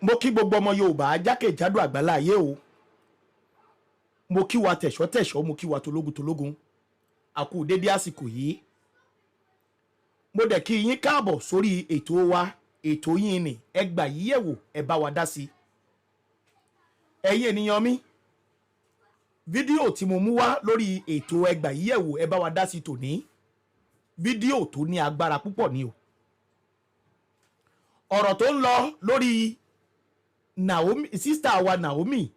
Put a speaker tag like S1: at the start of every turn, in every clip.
S1: mo kí gbogbo ọmọ Yorùbá jákèjádò àgbálá ayé o. Mo kí wa tẹ̀ṣọ́ mo kí wa tológun a kú dédé àsìkò yìí. Mo dẹ̀ kí yín káàbọ̀ sórí ètò wa, ètò yín ni ẹ gbà yí yẹ̀wò, ẹ bá wa dá sí. Ẹ̀yin ènìyàn mi, fídíò tí mo mú wá lórí ètò ẹ gbà yí yẹ̀wò, ẹ bá wa dá sí tòní. Fídíò tó ní agbára púpọ̀ ni o. Ọ̀rọ̀ tó ń lọ lórí Naomi, sister wa Naomi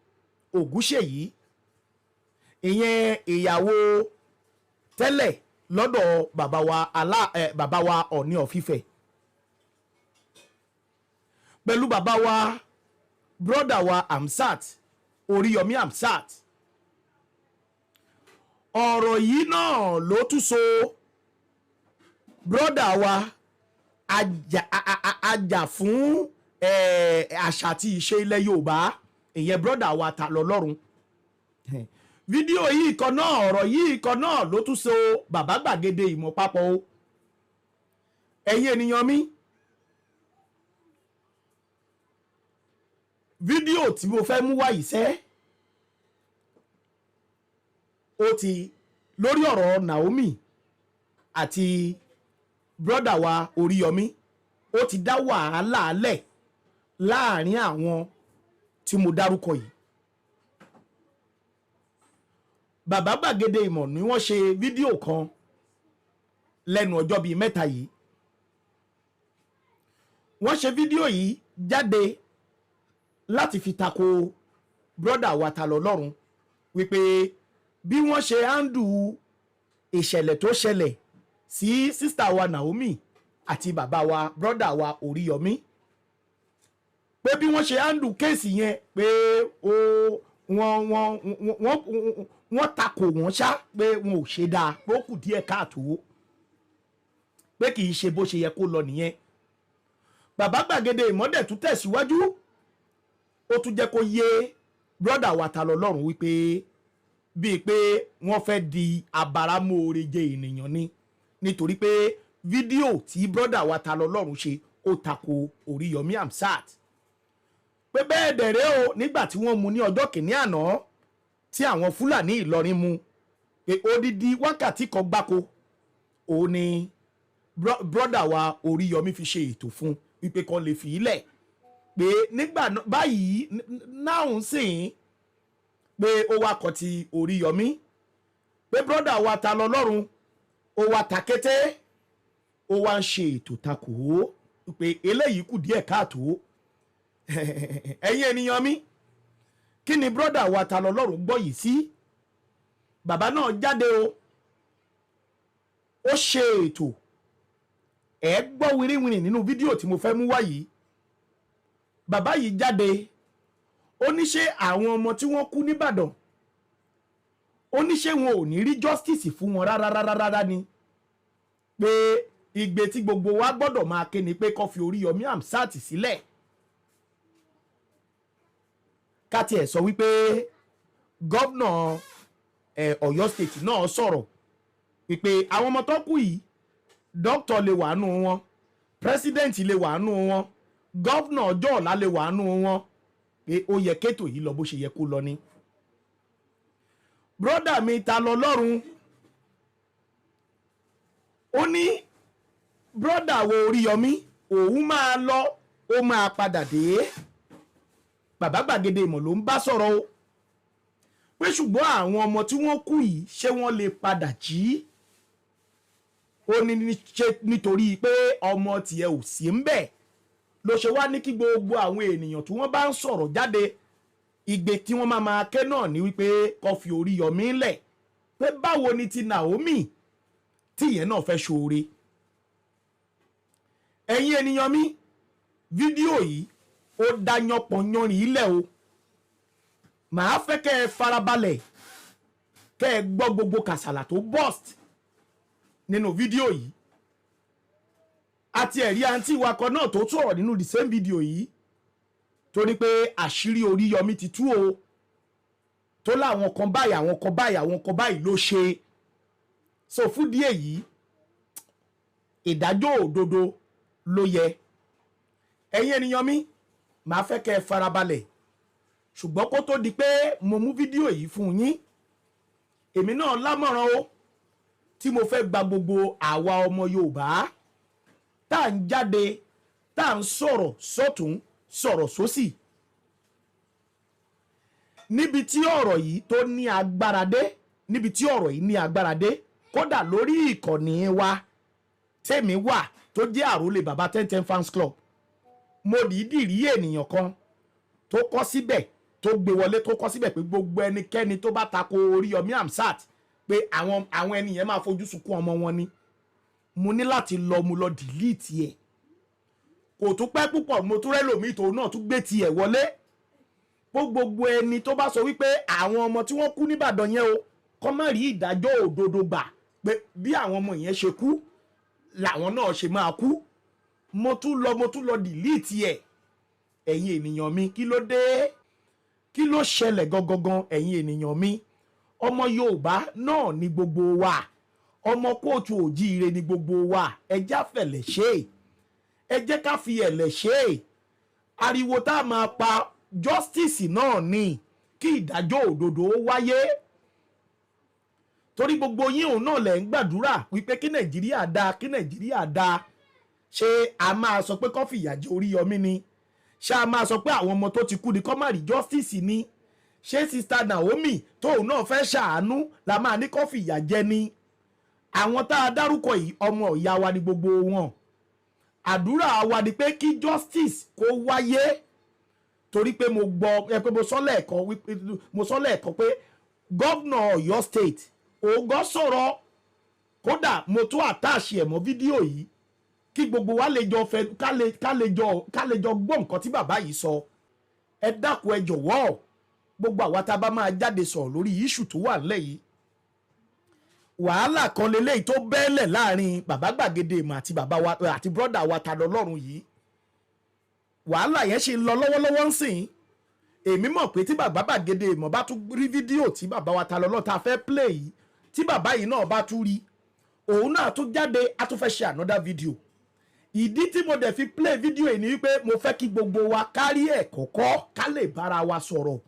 S1: Ògúnṣèyí, ìyẹn ìyàwó tẹ́lẹ̀ lọ́dọ̀ bàbá wa Ọọ̀ni of Ifẹ̀, pẹ̀lú bàbá wa brọ́dà wa Hamsat, Oríyọmí Hamsat. Ọ̀rọ̀ yìí náà ló tún so brọ́dà wa ajá fún àṣà àti ìṣe ilẹ̀ Yorùbá, ìyẹn brọ́dà wa Talọlọ́run. Fídíò yìí kan náà, ọ̀rọ̀ yìí kan náà ló tún so bàbá gbàgede ìmọ̀ papọ̀ o. Ẹ̀yin ènìyàn mi, fídíò tí mo fẹ́ mú wá yìí sẹ́, ó ti lórí ọ̀rọ̀ Naomi àti brọ́dà wa Oríyọmí, ó ti dá wàhálà lẹ̀ láàrin àwọn tí mo dárúkọ yìí. Bàbá gbàgede ìmọ̀ ni wọ́n ṣe fídíò kan lẹ́nu ọjọ́ bíi mẹ́ta yìí. Wọ́n ṣe fídíò yìí jáde láti fi tako brọ́dà wa Talọlọ́run wípé bí wọ́n ṣe handle ìṣẹ̀lẹ̀ tó ṣẹlẹ̀ sí sísítà wa Naomi àti bàbá wa brọ́dà wa Oríyọmí, pé bí wọ́n ṣe handle kéèsì yẹn pé wọ́n takò wọ́n ṣá, pé wọn ò ṣe dáa, pé ó kù díẹ̀ káàtó, pé kì í ṣe bó ṣe yẹ kó lọ nìyẹn. Bàbá gbàgede ìmọ̀dẹ̀ tún tẹ̀síwájú, ó tún jẹ́ kó yé brọ́dà wa Talọlọ́run wípé bíi pé wọ́n fẹ́ di abáramóore jẹ ènìyàn ni, nítorí pé fídíò tí brọ́dà wa Talọlọ́run ṣe ó tako Oríyọmí Hamsat. Pé bẹ́ẹ̀ dẹ̀rẹ́ o, nígbà tí wọ́n mú ní ọjọ́ kìíní àná tí àwọn Fúlàní Ìlọrin mú, pé odidi wákàtí kan gbáko òun ni brọ́dà wa Oríyọmí fi ṣe ètò fún wípé kan lè fi ilẹ̀, pé nígbà báyìí náà ń sìn pé ó wá kọ ti Oríyọmí, pé brọ́dà wa Talọlọ́run ó wá takété, ó wá ń ṣe ètò takò ó, pé eléyìí kù díẹ̀ káàtó. Ẹ̀yin ènìyàn mi, kí ni brọ́dà wa Talọlọ́run gbọ́ yìí sí? Bàbá náà jáde o, ó ṣe ètò, ẹ gbọ́ wìrìwìrì nínú fídíò tí mo fẹ́ mú wá yìí. Bàbá yìí jáde, ó ní ṣé àwọn ọmọ tí wọ́n kú nìbàdàn, ó ní ṣé wọn ò ní rí justice fún wọn rárá ni, pé igbe tí gbogbo wa gbọ́dọ̀ máa ké ni pé kó fi Oríyọmí Hamsat sílẹ̀. Ká tiẹ̀ sọ wípé gọ́vnà Ọ̀yọ́ state náà sọ̀rọ̀ wípé àwọn ọmọ tó kú yìí, dókítà lè wà nù wọn, president lè wà nù wọn, gọ́vnà ọjọ́ ọ̀la lè wà nù wọn, pé ó yẹ kétò yìí lọ bó ṣe yẹ kó lọ ni. Brọ́dà mi Talọlọ́run ó ní brọ́dà wo Oríyọmí òun máa lọ, ó máa padà dé. Bàbá gbàgede ìmọ̀ ló ń bá sọ̀rọ̀ o, pé ṣùgbọ́n àwọn ọmọ tí wọ́n kú yìí ṣé wọ́n lè padà jí? Ó ní nítorí pé ọmọ tiẹ̀ ò sí ń bẹ̀ ló ṣe wá ní kí gbogbo àwọn ènìyàn tí wọ́n bá ń sọ̀rọ̀ jáde, igbe tí wọ́n máa ké náà ní wípé kó fi Oríyọmí lẹ̀, pé báwo ni ti Naomi tí ìyẹn náà fẹ́ ṣoore. Ẹ̀yin ènìyàn mi, fídíò yìí ó dá yánpọnyánrin ilẹ̀ o. Màá fẹ́ kẹ́ ẹ farabalẹ̀, kẹ́ ẹ gbọ́ gbogbo kàsàlà tó burst nínú fídíò yìí. Àti ẹ̀rí àǹtí wa kan náà tó sọ̀rọ̀ nínú the same video yìí, tó ní pé àṣírí Oríyọmí ti tú o, tó láwọn kan báyìí àwọn kan báyìí àwọn kan báyìí ló ṣe. So fún díẹ̀ yìí, ìdájọ́ òdodo ló yẹ. Ẹ̀yin ènìyàn mi, màá fẹ́ kẹ́ ẹ farabalẹ̀ ṣùgbọ́n kó tó di pé mo mú fídíò yìí fún yín èmi náà lámọ̀ràn o tí mo fẹ́ gba gbogbo àwa ọmọ Yorùbá tá à ń jáde tá à ń sọ̀rọ̀ sọ́tún sọ̀rọ̀ sósì níbi tí ọ̀rọ̀ yìí tó ní agbára dé níbi tí ọ̀rọ̀ yìí ní agbára dé kódà lórí ìkànnì wa tèmi wà tó jẹ́ àrólé baba 1010 fans club mo dìídì rí ènìyàn kan tó kọ síbẹ̀ tó gbé wọlé tó kọ síbẹ̀ pé gbogbo ẹnikẹ́ni tó bá tako Oríyọmí Hamzat pé àwọn ènìyàn máa fojú sunkún ọmọ wọn ni mo ní láti mo lọ delete ẹ̀ kò tún pẹ́ púpọ̀ mo tún rẹ́lòmíì tó náà tún gbé tiẹ̀ wọlé gbogbo ẹni tó bá sọ wípé àwọn ọmọ tí wọ́n kú nìbàdàn yẹn o kọ́ má rí ìdájọ́ òdodo gbà pé bí àwọn ọmọ yẹn ṣe kú làwọn náà ṣe máa kú mo tún lọ delete ẹ̀ ẹ̀yin ènìyàn mi kí ló dé kí ló ṣẹlẹ̀ gangan ẹ̀yin ènìyàn mi ọmọ Yorùbá náà ni gbogbo wa ọmọ kóòtù òjíire ni gbogbo wa ẹ já fẹ̀lẹ̀ ṣe ẹ jẹ́ ká fi ẹ̀lẹ̀ ṣe ariwo tá a máa pa justice náà ni kí ìdájọ́ òdodo wáyé torí gbogbo yín òun náà lẹ̀ ń gbàdúrà wípé kí Nàìjíríà dáa kí Nàìjíríà dáa ṣé a máa sọ pé kó fìyà jẹ Oríyọmí ni ṣé a máa sọ pé àwọn ọmọ tó ti kú ni kó má rí justice ni ṣé sista Naomi tóun náà fẹ́ ṣàánú la máa ní kó fìyà jẹ ni àwọn tá a dárúkọ yìí ọmọ ìyá wa ni gbogbo wọn àdúrà wa ni pé kí justice kó wáyé torí pé mo gbọ́ pé mo sọ lẹ́ẹ̀kan pé gómìnà Ọ̀yọ́ state ògọ́ sọ̀rọ̀ kódà mo tún àtàṣe ẹ̀ mọ́ fídíò yìí kí gbogbo wa lè jọ fẹ́ ká lè jọ gbọ́ nǹkan tí bàbá yìí sọ ẹ dákun ẹ jọ̀wọ́ gbogbo àwa tá a bá máa jáde sọ̀rọ̀ lórí iṣu tó wà nílẹ̀ yìí wàhálà kan leléyìí tó bẹ́ẹ̀lẹ̀ láàrin bàbá gbàgede ìmọ̀ àti bàbá wa àti brọ́dà wa ta lọ́lọ́run yìí wàhálà yẹn ṣe lọ lọ́wọ́lọ́wọ́ ń sìn èmi mọ̀ pé tí bàbá gbàgede ìmọ̀ bá tún rí fídíò tí bàbá wa ta lọ́lọ́run ta fẹ́ play yìí tí bàbá yìí náà bá tún rí òun náà tún jáde á tún fẹ́ ṣe another video ìdí tí mo dẹ̀ fi play video yìí ni wípé mo fẹ́ kí gbogbo wa kárí ẹ̀ kọ́kọ́ ká lè bára wa sọ̀rọ̀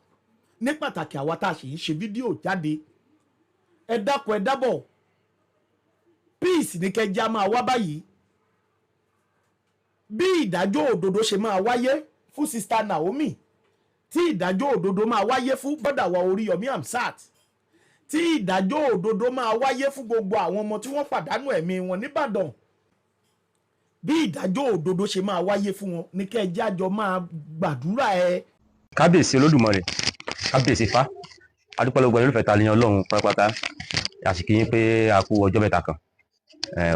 S1: ní pàtàkì àwa tá a sì ń ṣe fídíò jáde ẹ dákun ẹ dábọ̀ peace ní kẹjá máa wá báyìí bí ìdájọ́ òdodo ṣe máa wáyé fún sista Naomi tí ìdájọ́ òdodo máa wáyé fún bọ́dà wa Oríyọmí Hamzat tí ìdájọ́ òdodo máa wáyé fún gbogbo àwọn ọmọ tí wọ́n pàdánù ẹ̀mí wọn nìbàdàn bí ìdájọ́ òdodo ṣe máa wáyé fún wọn ní kẹjá jọ máa gbàdúrà ẹ.
S2: kábíyèsí Olódùmarè kábíyèsí Ifá adúpẹ́lógún olólùfẹ́ ta lèèyàn Ọlọ́run pátápátá àsìkò yín pé a kú ọjọ́ mẹ́ta kan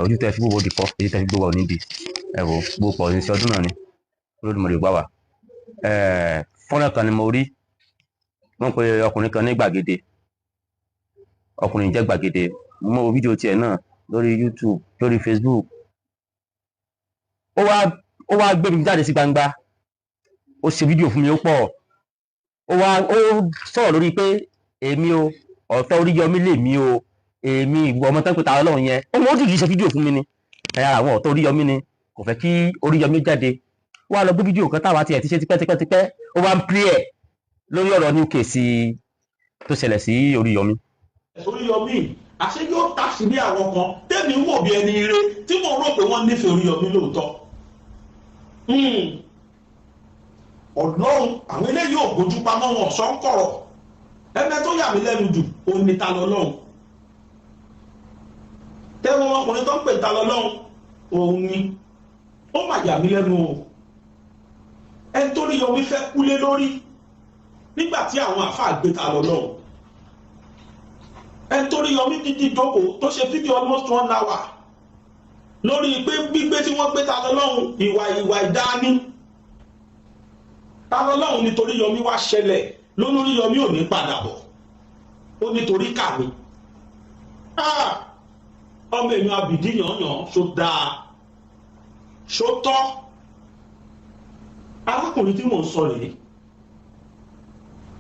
S2: ojú tẹ́ fi gbogbo dìkọ́ èyí tẹ́ fi gbogbo níbi ẹ̀wò gbogbo pọ̀ ní sí ọdún náà ni Olódùmarè gbà wá fọ́nrán kan ni mo rí wọ́n pe ọkùnrin kan ní gbàgede ọkùnrin jẹ́ gbàgede mo wo fídíò tiẹ̀ náà lórí YouTube lórí Facebook ó wá gbé mi jáde sí gbangba ó ṣe fídíò fún mi ó pọ̀ ó sọ̀rọ̀ lórí pé èmi o ọ̀tọ̀ Oríyọmí lèmi o èmi ìwọ ọmọ tán pé ta Ọlọ́run yẹn ó ti ṣe fídíò fún mi ni ẹ̀yà àwọn ọ̀tọ̀ Oríyọmí ni kò fẹ́ kí Oríyọmí jáde wá lọ gbé fídíò kan táwa tiẹ̀ ti ṣe tipẹ́ ó wá ń play ẹ̀ lórí ọ̀rọ̀ ní kèsì tó ṣẹlẹ̀ sí Oríyọmí.
S3: Oríyọmí àṣẹ yóò tàṣí bí àwọn kan tẹ́mi ń wò bí ẹni ire tí mo rò pé wọ́n nífẹ̀ẹ́ Oríyọmí lóòótọ́. Ọlọ́run àwọn eléyìí ò gbójú pamọ́ wọn sọ ń kọ̀rọ̀ ẹgbẹ́ tó yà mí lẹ́nu jù òun ni ta lọ́lọ́run tẹ́wọ́n ọkùnrin tó ń pè ta lọ́lọ́run òun ni ó mà yà mí lẹ́nu o ẹni tó Oríyọmí fẹ́ kúlé lórí nígbà tí àwọn àfáà gbé ta lọ́lọ́run ẹni tó Oríyọmí dídí dókòó tó ṣe fídíò almost 1 hour lórí pé gbígbé tí wọ́n gbé ta lọ́lọ́run ìwà ìdáni ta lọ́lọ́run nítorí Oríyọmí wá ṣẹlẹ̀ lórí Oríyọmí ò ní padà bọ̀ ó nítorí kàwé ọmọ èmi àbìdí yànyàn ṣó dáa ṣó tọ́ arákùnrin tí mò ń sọ rèé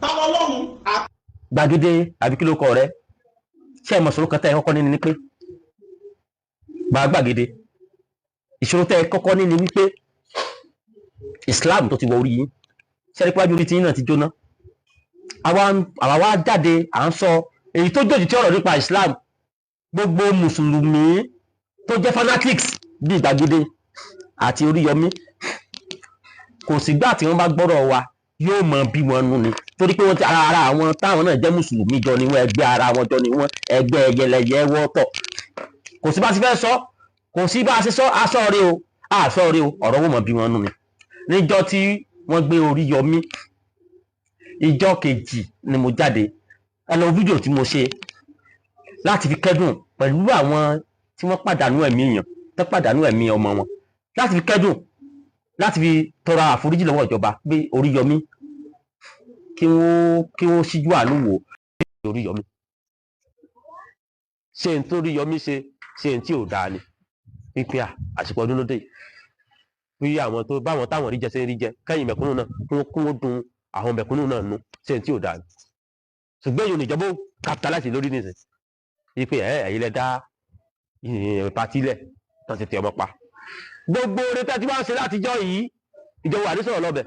S3: ta lọ́lọ́run.
S2: gbàgede àbí kí ló kọ rẹ ṣé ẹ mọ̀ sọ̀rọ̀ kan tẹ́ ẹ kọ́kọ́ ní ni wípé gbàgede ìṣòro tẹ́ ẹ kọ́kọ́ ní ni wípé Islam tó ti wọ orí yín sẹ́rí pé wájú orí tiyín náà ti jóná àwa wá jáde à ń sọ èyí tó jòjì tí ọ̀rọ̀ nípa Islam gbogbo mùsùlùmí tó jẹ́ fanatics bíi Gbàgede àti Oríyọmí kò sígbà tí wọ́n bá gbọ́rọ̀ wa yóò mọ bí wọn nú ni torí pé wọ́n ti ara àwọn táwọn náà jẹ́ mùsùlùmí jọ ni wọ́n ẹgbẹ́ ara wọn jọ ni wọ́n ẹgbẹ́ ẹyẹlẹyẹ wọ́tọ̀ kò sí bá ti fẹ́ sọ kò sí bá a ṣe sọ aṣọ rẹ o ọ̀rọ̀ wọn mọ bí wọn nú ni níjọ́ tí wọ́n gbé Oríyọmí ìjọ́ kejì ni mo jáde ẹ lọ fídíò tí mo ṣe láti fi kẹ́dùn pẹ̀lú àwọn tí wọ́n pàdánù ẹ̀mí èèyàn tó pàdánù ẹ̀mí ọmọ wọn láti fi kẹ́dùn láti fi tọrọ àforíjì lọ́wọ́ ìjọba pé Oríyọmí kí wọ́n ṣíjú àánú wò Oríyọmí ṣe n tó Oríyọmí ṣe n tí ò dáa ni pípẹ́ àsìkò ọdún lóde bí àwọn tó báwọn táwọn rí jẹ ṣe rí jẹ kẹ́yìn mẹ̀kúnnù náà kún ó dun àwọn mẹ̀kúnnù náà nù ṣe n tí ò dáa ni ṣùgbọ́n èyí ò ní ìjọba ó capitalize lórí nìsín pípẹ́ ẹ̀yin lẹ dá pàtí lẹ̀ tó ti tẹ ọmọ pa gbogbo oore tẹ́ tí wọ́n ń ṣe látijọ́ yìí ìjọba àdé sọ̀rọ̀ lọ́bẹ̀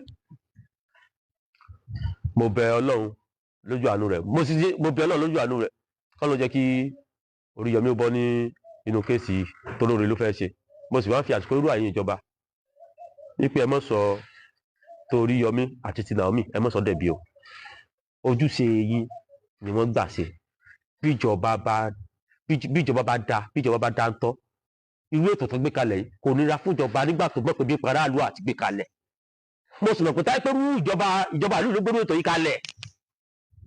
S2: mo bẹ Ọlọ́run lójú àánú rẹ̀ mo bẹ Ọlọ́run lójú àánú rẹ̀ kọ́ ló jẹ́ kí Oríyọmí ó bọ́ ní inú kéèsì tó lóore ló fẹ́ ṣe mo sì wá fi àsìkò irú àyè ìjọba wípé ẹ mọ̀ sọ tó Oríyọmí àti ti Naomi ẹ mọ̀ sọ dẹ̀bi o ojúṣe yín ni wọ́n gbà ṣe bí ìjọba bá dá ń tọ́ irú ètò tó gbé kalẹ̀ yìí kò nira fún ìjọba nígbà tó gbọ́ pé bí paráàlú àti gbé kalẹ̀ mo sì mọ̀ pé táyé pé rú ìjọba ìlú ló gbé ètò yìí kalẹ̀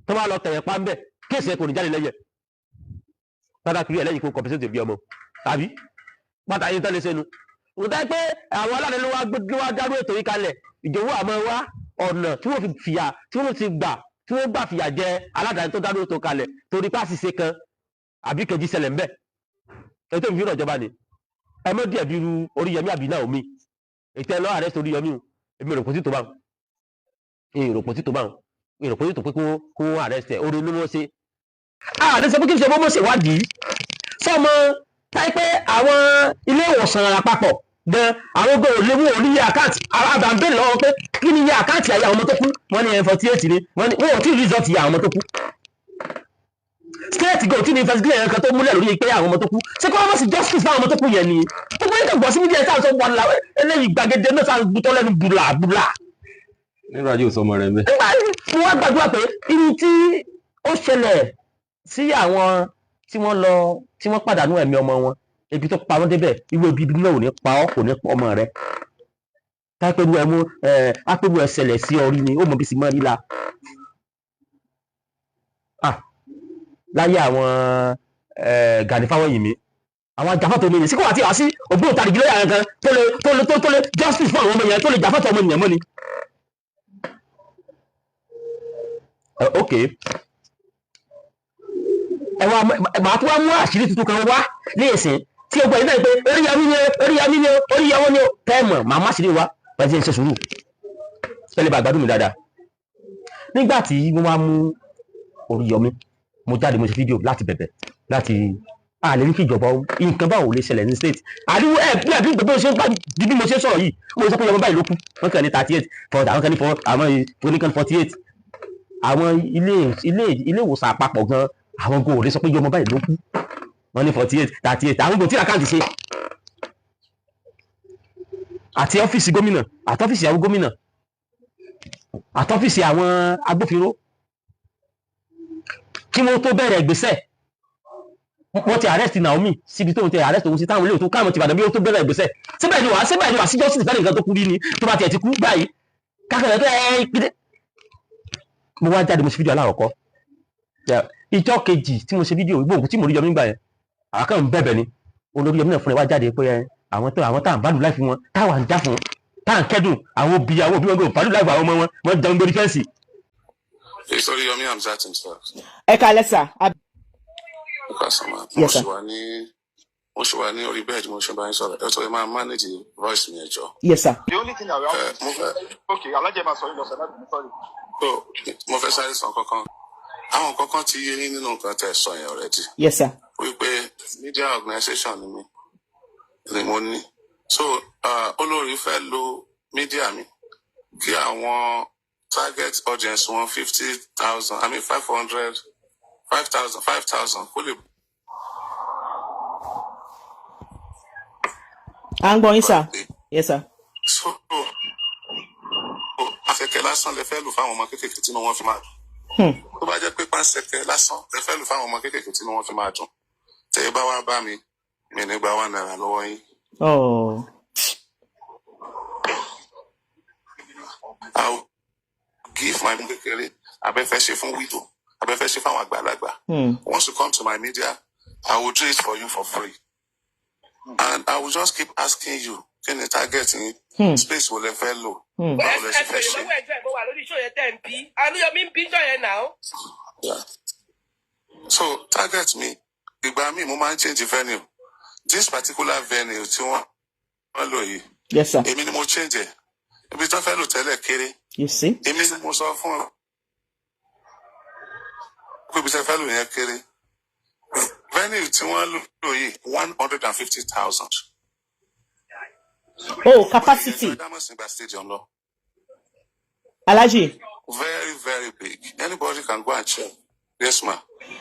S2: tó bá lọ tẹ̀yẹ̀ pa ń bẹ̀ kéèsì ẹ̀ kò ní jáde lẹ́yẹ̀ pátákì ẹ̀ lẹ́yìn kó compensate bí ọmọ tàbí pátá yín tẹ́lẹ̀ sẹ́nu mo táyé pé àwọn aláàrẹ ló wá dárú ètò yìí kalẹ̀ ìjọba àmọ́ wá ọ̀nà tí wọ́n gbà fìyà jẹ aládàáni tó dárú ètò kalẹ̀ torí pàṣẹ ṣe kan àbí kejì ṣẹlẹ̀ ń bẹ̀ ètò ìfìyàn ìjọba ni ẹ mọ díẹ̀ bí irú Oríyọmí àbí Naomi ètò ẹ lọ arrest Oríyọmí o èmi rò pé títò bá pé kó arrest ẹ orí ló wọ́n ṣe ààrẹ sọ pé kí n ṣe bó mọ̀ ṣèwádìí sọmọ táyé pé àwọn ilé ìwòsàn àpapọ̀ gan àwọn gbọ́ òléwò oníyẹ àkáǹtì àbàǹbẹ̀ lọ́wọ́ pé kí ni iye àkáǹtì àyà àwọn ọmọ tó kú wọ́n ní 48 ni wọ́n ò tí ì result ìyà àwọn ọmọ tó kú state go tí ní investigate ẹ̀kan tó múlẹ̀ lórí pé àwọn ọmọ tó kú ṣé kí wọ́n mọ̀ sí justice fáwọn ọmọ tó kú yẹn ni gbogbo yẹn kàn gbọ́ sí mídíà ẹ̀ sáà sọ wọn la eléyìí Gbàgede náà sáà gbútọ́ lẹ́nu bùlà.
S4: nígbà tí ò sọmọ rẹ mẹ́.
S2: nígbà tí wọ́n gbàdúrà pé ibi tí ó ṣẹlẹ̀ sí àwọn tí wọ́n pàdánù ẹ̀mí ọmọ wọn ebi tó pa wọ́n débẹ̀ ìwé ibi náà ò ní pa ọ́ kò ní pa ọmọ rẹ tápẹ́rù ẹ̀mú ápẹ́rù ẹ̀ ṣẹlẹ̀ sí ọ rí ni ó mọ̀ bí sì mọ́ rí la. láyé àwọn Gani Fáwẹ́yìnmí àwọn ajàfọ́tò ọmọ ènìyàn sí kò wá tí wá sí ògbóǹtarìgì lóyè àwọn kan tó lè justice fún àwọn ọmọ ènìyàn tó lè jàfọ́tò ọmọ ènìyàn mọ́ ni. ok màá tún wá mú àṣírí tuntun kan wá ní ìsìn tí o gbọ́ yìí náà pé Oríyọmí ni o tẹ́ẹ̀mọ̀ màá má ṣírí wa pẹ̀lú ṣe sùúrù tẹ́lẹ̀ bá gbádùn mi dáadáa. nígbà tí mo wá mú Oríyọmí mo jáde mo ṣe fídíò láti bẹ̀bẹ̀ láti àlè ní kí ìjọba nǹkan báwo lè ṣẹlẹ̀ ní state àríwú bí gbogbo ṣe ń bá bí mo ṣe sọ̀rọ̀ yìí mo sọ pé ọmọ báyìí ló kú wọ́n kàn ní 38 fọ́ọ̀dà àwọn kan ní oníkan 48 àwọn ilé ìwòsàn àpapọ̀ gan àwọn go lè sọ pé ọmọ báyìí ló kú wọ́n ní 48 38 àwọn go tí àkáǹtì ṣe àti ọ́fíìsì gómìnà àti ọ́fíìsì àwọn gómìnà àti ọ́fíìsì àwọn agbófinró kí wọ́n tó bẹ̀rẹ̀ ìgbésẹ̀ wọ́n ti arrest Naomi síbi tó ń tẹ arrest òun sí táwọn ilé òtún káàmù ti Ìbàdàn bí ó tó bẹ̀rẹ̀ ìgbésẹ̀ síbẹ̀ ni wà sí justice fẹ́ẹ̀ nìkan tó kú rí ni tó bá tiẹ̀ ti kú báyìí kákẹ́rẹ́ tó pídé. mo wá jáde mo ṣe fídíò aláwọ̀kọ́ ìjọ kejì tí mo ṣe fídíò ìgbóhùn tí mo rí Yọmí gbà yẹn àwọn kan ń bẹ̀bẹ̀ ni olórí Yọmí náà fúnra wá jáde pé àwọn tá à ń bálù láì fi wọn táwa ń já fún tá à ń kẹ́dùn àwọn òbí wọn gbọ́dọ̀ bálù láì fún àwọn ọmọ wọn jẹun lórí fẹ́ǹsì.
S5: Sorry, Yomi Hamzat himself.
S1: ẹ kalẹ̀ sà.
S5: Yes, sir. Mo ṣe wà ní orí bẹ́ẹ̀dì mo ṣe bá yín sọ̀rọ̀ ẹ sọ máa manage voice mi ẹjọ́.
S1: Yes, sir.
S6: The only thing I will okay, alájẹ máa sọ yín lọ sọ láti sorry.
S5: So mo fẹ́ sáré sọ kankan àwọn kankan ti yé nínú nǹkan tẹ́ sọ yẹn already.
S1: Yes, sir.
S5: Wípé media organization ni mo ní so olórí fẹ́ lo media mi kí àwọn target audience 150,000. I mean 500, 5,000. Fully.
S1: I'm going, sir. Yes, sir.
S5: So, afẹ́kẹ́ lásán lè fẹ́ lù fáwọn ọmọ kéékèèké tí wọ́n fi máa dùn. Tó bá jẹ́ pé pàṣẹkẹ́ lásán lè fẹ́ lù fáwọn ọmọ kéékèèké tí wọ́n fi máa dùn. Tẹ́ ẹ bá wá bá mi ní gba 1 naira lọ́wọ́ yín.
S1: Oh.
S5: I'll give my kékeré abẹ́fẹ́ ṣe fún widow, abẹ́fẹ́ ṣe fáwọn àgbàlagbà. Once you come to my media, I will do it for you for free. And I will just keep asking you, can you target in space will let fellow? Yeah. So target me. Me, moment change the venue. This particular venue,
S1: yes, sir.
S5: Minimum change it.
S1: You see?
S5: Venue 150,000.
S1: Oh, capacity. Alaji.
S5: Very, very big. Anybody can go and check. Yes, ma'am.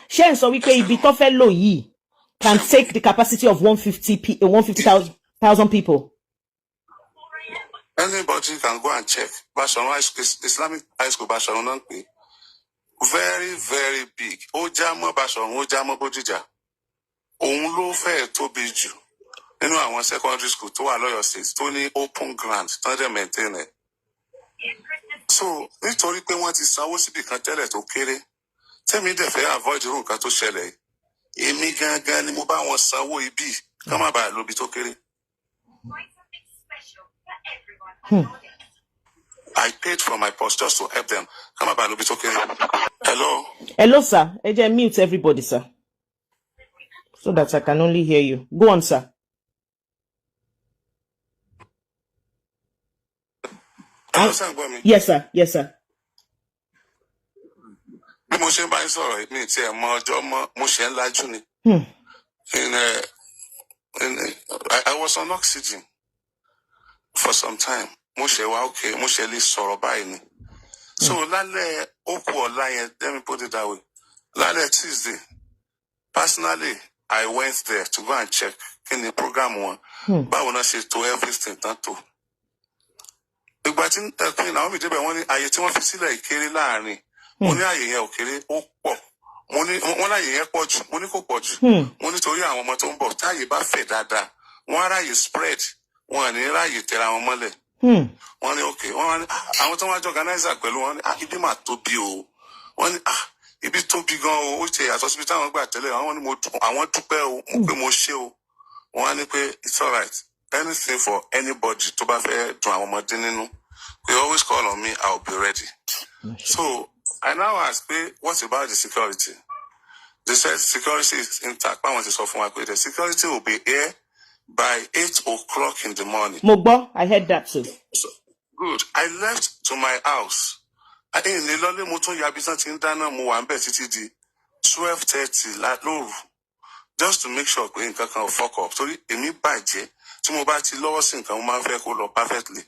S1: Shen, so we pay Bito fellow ye can take the capacity of 150,000 people.
S5: Anybody can go and check. Islamic High School, very, very big. Ojamo Bashon, Ojamo Bodija. Onlo fair to be Jew. You know, I want secondary school to allow your states to need open grant, not to maintain it. So, nítorí pé wọ́n ti sanwó síbi kan tẹ́lẹ̀ tó kéré. Tẹ́mi dẹ̀ fẹ́ avoid irú nǹkan tó ṣẹlẹ̀. Èmi gangan ni mo bá wọn sanwó ibi ká má bàa lóbi tó kéré. I paid for my post just to help them. Ká má bàa lóbi tó kéré. Hello?
S1: Hello, sir. I just mute everybody, sir. So that I can only hear you. Go on, sir. Yes, sir. Yes, sir.
S5: I was on oxygen for some time. So lale let me put it that way. Lale Tuesday, personally, I went there to go and check in the program one. But when I say to everything, not to. But in now we did one I tell you see carry line. Money I carry money money ko poju. Money to you and one but tie you back fed that. One you spread, one you tell our mother. One okay, one I want to organize that one it ma to be one if it too big on which as hospital I want to pay more show. One it's all right. Anything for anybody to be fair to our Martinino. They always call on me, I'll be ready. So I now ask, what about the security? They said security is intact. I want to solve my question. The security will be here by 8 o'clock in the morning.
S1: Mogbo, I heard that too.
S5: So, good. I left to my house. I think the lonely motor yabisa in Dana Muambe CTD 12:30 just to make sure we can fuck up. So me budget. Tí mo bá ti lọ́wọ́ sí nǹkan mo máa ń fẹ́ kó lọ perfectly.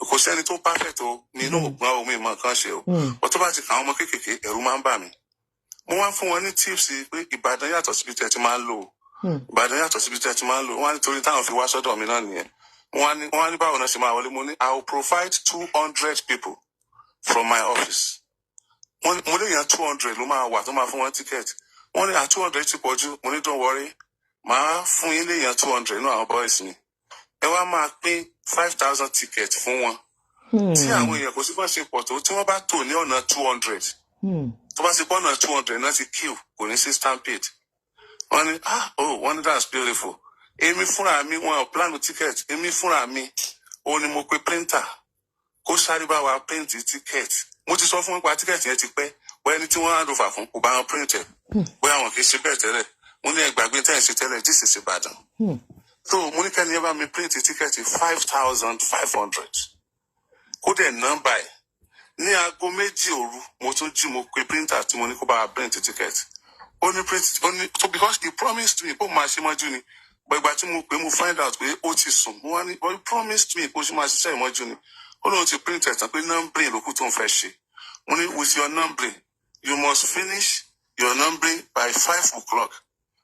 S5: Kò sẹ́ni tó perfect o, mi inú ògbọ́n o, mi mọ̀ nǹkan ṣe o. But tó bá ti kà àwọn ọmọ kéékèèké, ẹ̀rù máa ń bà mí. Mo wá fún wọn ní tips pé Ìbàdàn yàtọ̀ síbi tí ẹ ti máa ń lò. Ìbàdàn yàtọ̀ síbi tí ẹ ti máa ń lò. Wọ́n á ní torí táwọn fi wá sọ́dọ̀ mi náà nìyẹn. Wọ́n á ní báwo náà ṣe máa wọlé. Mo ní I will provide 200 people from my office. Mo lè yan 200 ló máa wà tó máa fún wọn ticket. Wọ́n ní 200 ti pọ̀ jù. Mo ní don't worry. Màá fún yín lè yan 200 náà àwọn boys mi. Ẹ wá máa pín 5,000 tickets fún wọn. Tí àwọn èèyàn kò sí bá ṣe pọ̀ tó tí wọ́n bá tò ní ọ̀nà 200. Tó bá ṣe pọ̀ ọ̀nà 200 náà ti queue kò ní sí stampede. Wọ́n ní wọ́n ní that's beautiful. Èmi fúnra mi wọn ò plan ticket. Èmi fúnra mi ó ní mo pe printer kó sáré bá wa print ticket. Mo ti sọ fún wọn pa ticket yẹn ti pẹ́. Bóyá ẹni tí wọ́n hand over fún kò bá wọn print ẹ̀. Bóyá wọn kì í ṣe bẹ́ẹ̀ tẹ́lẹ̀. Mo ní ẹgbàgbé tẹ́ ẹ̀ ṣe tẹ́lẹ̀ this is Ìbàdàn. So, Monica never me print a ticket 5,500. Kó dẹ̀ number ẹ̀. Ní aago méjì òru, mo tún jí mo pe printer tí mo ní kó bá print a ticket. Only so because he promised me, ó máa ṣe mọ́jú ni. But ìgbà tí mo pè mo find out pé ó ti sùn. But he promised me, ó ṣe máa ṣiṣẹ́ ìmọ́jú ni. ó lóun ti print ẹ̀ tán pé numbering ló kù tó ń fẹ́ ṣe. Mo ní with your numbering you must finish your numbering by 5 o'clock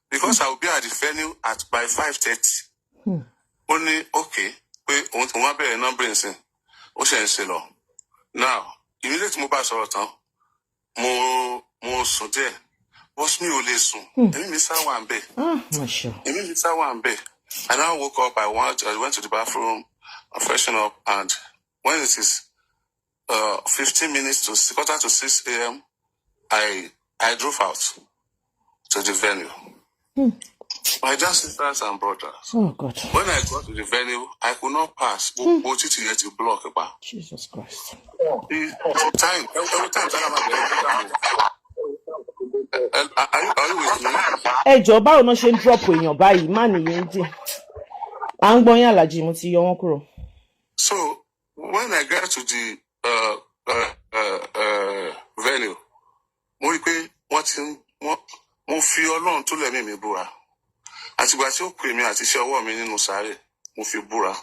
S5: because I will be at the venue by 5:30. Ó ní okay pé òun wá bẹ̀rẹ̀ numbering sí ó ṣe ń ṣe lọ. Now immediately mo bá sọ̀rọ̀ tán mo sùn díẹ̀ but mi ò lè sùn èmi mi sá wà ń bẹ̀. Èmi mi sá wà ń bẹ̀. I now woke up, I went to the bathroom, I freshened up, and when it is 15 minutes to 5:45 a.m., I drove out to the venue. My dear sisters and brothers, when I got to the venue, I could not pass. But it had to block about.
S7: Jesus Christ.
S5: Every time are you with me?
S7: Ẹ jọ̀ọ́ báwo náà ṣe ń drop èèyàn báyìí má nìyẹn dì. À ń gbọ́ yín Àlàjì mo ti yọ wọ́n kúrò.
S5: So when I got to the venue, mo rí pé mo fi Ọlọ́run tó lẹ́mìí mi búra. Àtìgbà tí ó pè mí àti iṣẹ́ ọwọ́ mi nínú sáré, mo fi búra.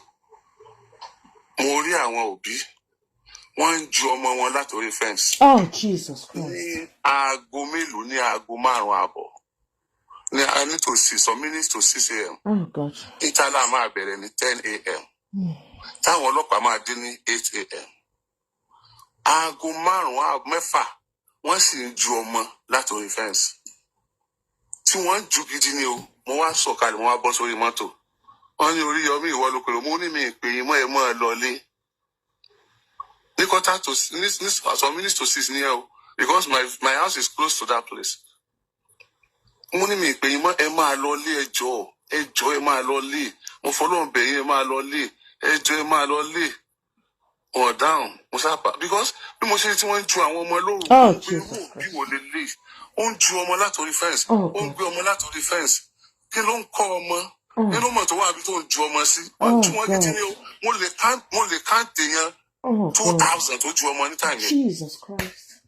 S5: Mo rí àwọn òbí, wọ́n ń ju ọmọ wọn látòrí fence.
S7: Oh Jesus Christ.
S5: Ní aago mélòó ní aago 5:30. Ní a ní to 6 or minutes to 6 a.m.
S7: Oh God.
S5: Ìtàlá máa bẹ̀rẹ̀ ní 10 a.m. Táwọn ọlọ́pàá máa dé ní 8 a.m. Aago 5:30 wọ́n sì ń ju ọmọ látòrí fence. Tí wọ́n ju gidi ni o, mo wá sọ̀kalẹ̀, mo wá bọ́ sórí mọ́tò. Wọ́n ní Oríyọmí ìwọ ló pèrò, mo ní mi ìpè yín mọ́ ẹ mọ́ ẹ lọlé. Ní some minutes to 6 ní ẹ o, because my house is close to that place. Mo ní mi ìpè yín mọ́ ẹ máa lọlé ẹjọ́ ẹ máa lọlé. Mo fọlọ́run bẹ̀ yín ẹ máa lọlé. Ẹjọ́ ẹ máa lọlé. Or down, mo sábà because bí mo ṣe tí wọ́n ń ju àwọn ọmọ lóru, bí wò lè lè, ó ń ju ọmọ látòrí fence, ó ń gbé ọmọ látòrí fence. Kí ló ń kọ́ ọmọ? Nínú mọ̀ tó wà bí tó ń ju ọmọ sí. Wọ́n ju wọn gidi ni o. Mo lè count èèyàn 2,000 tó ju ọmọ ní time yẹn.
S7: Jesus Christ.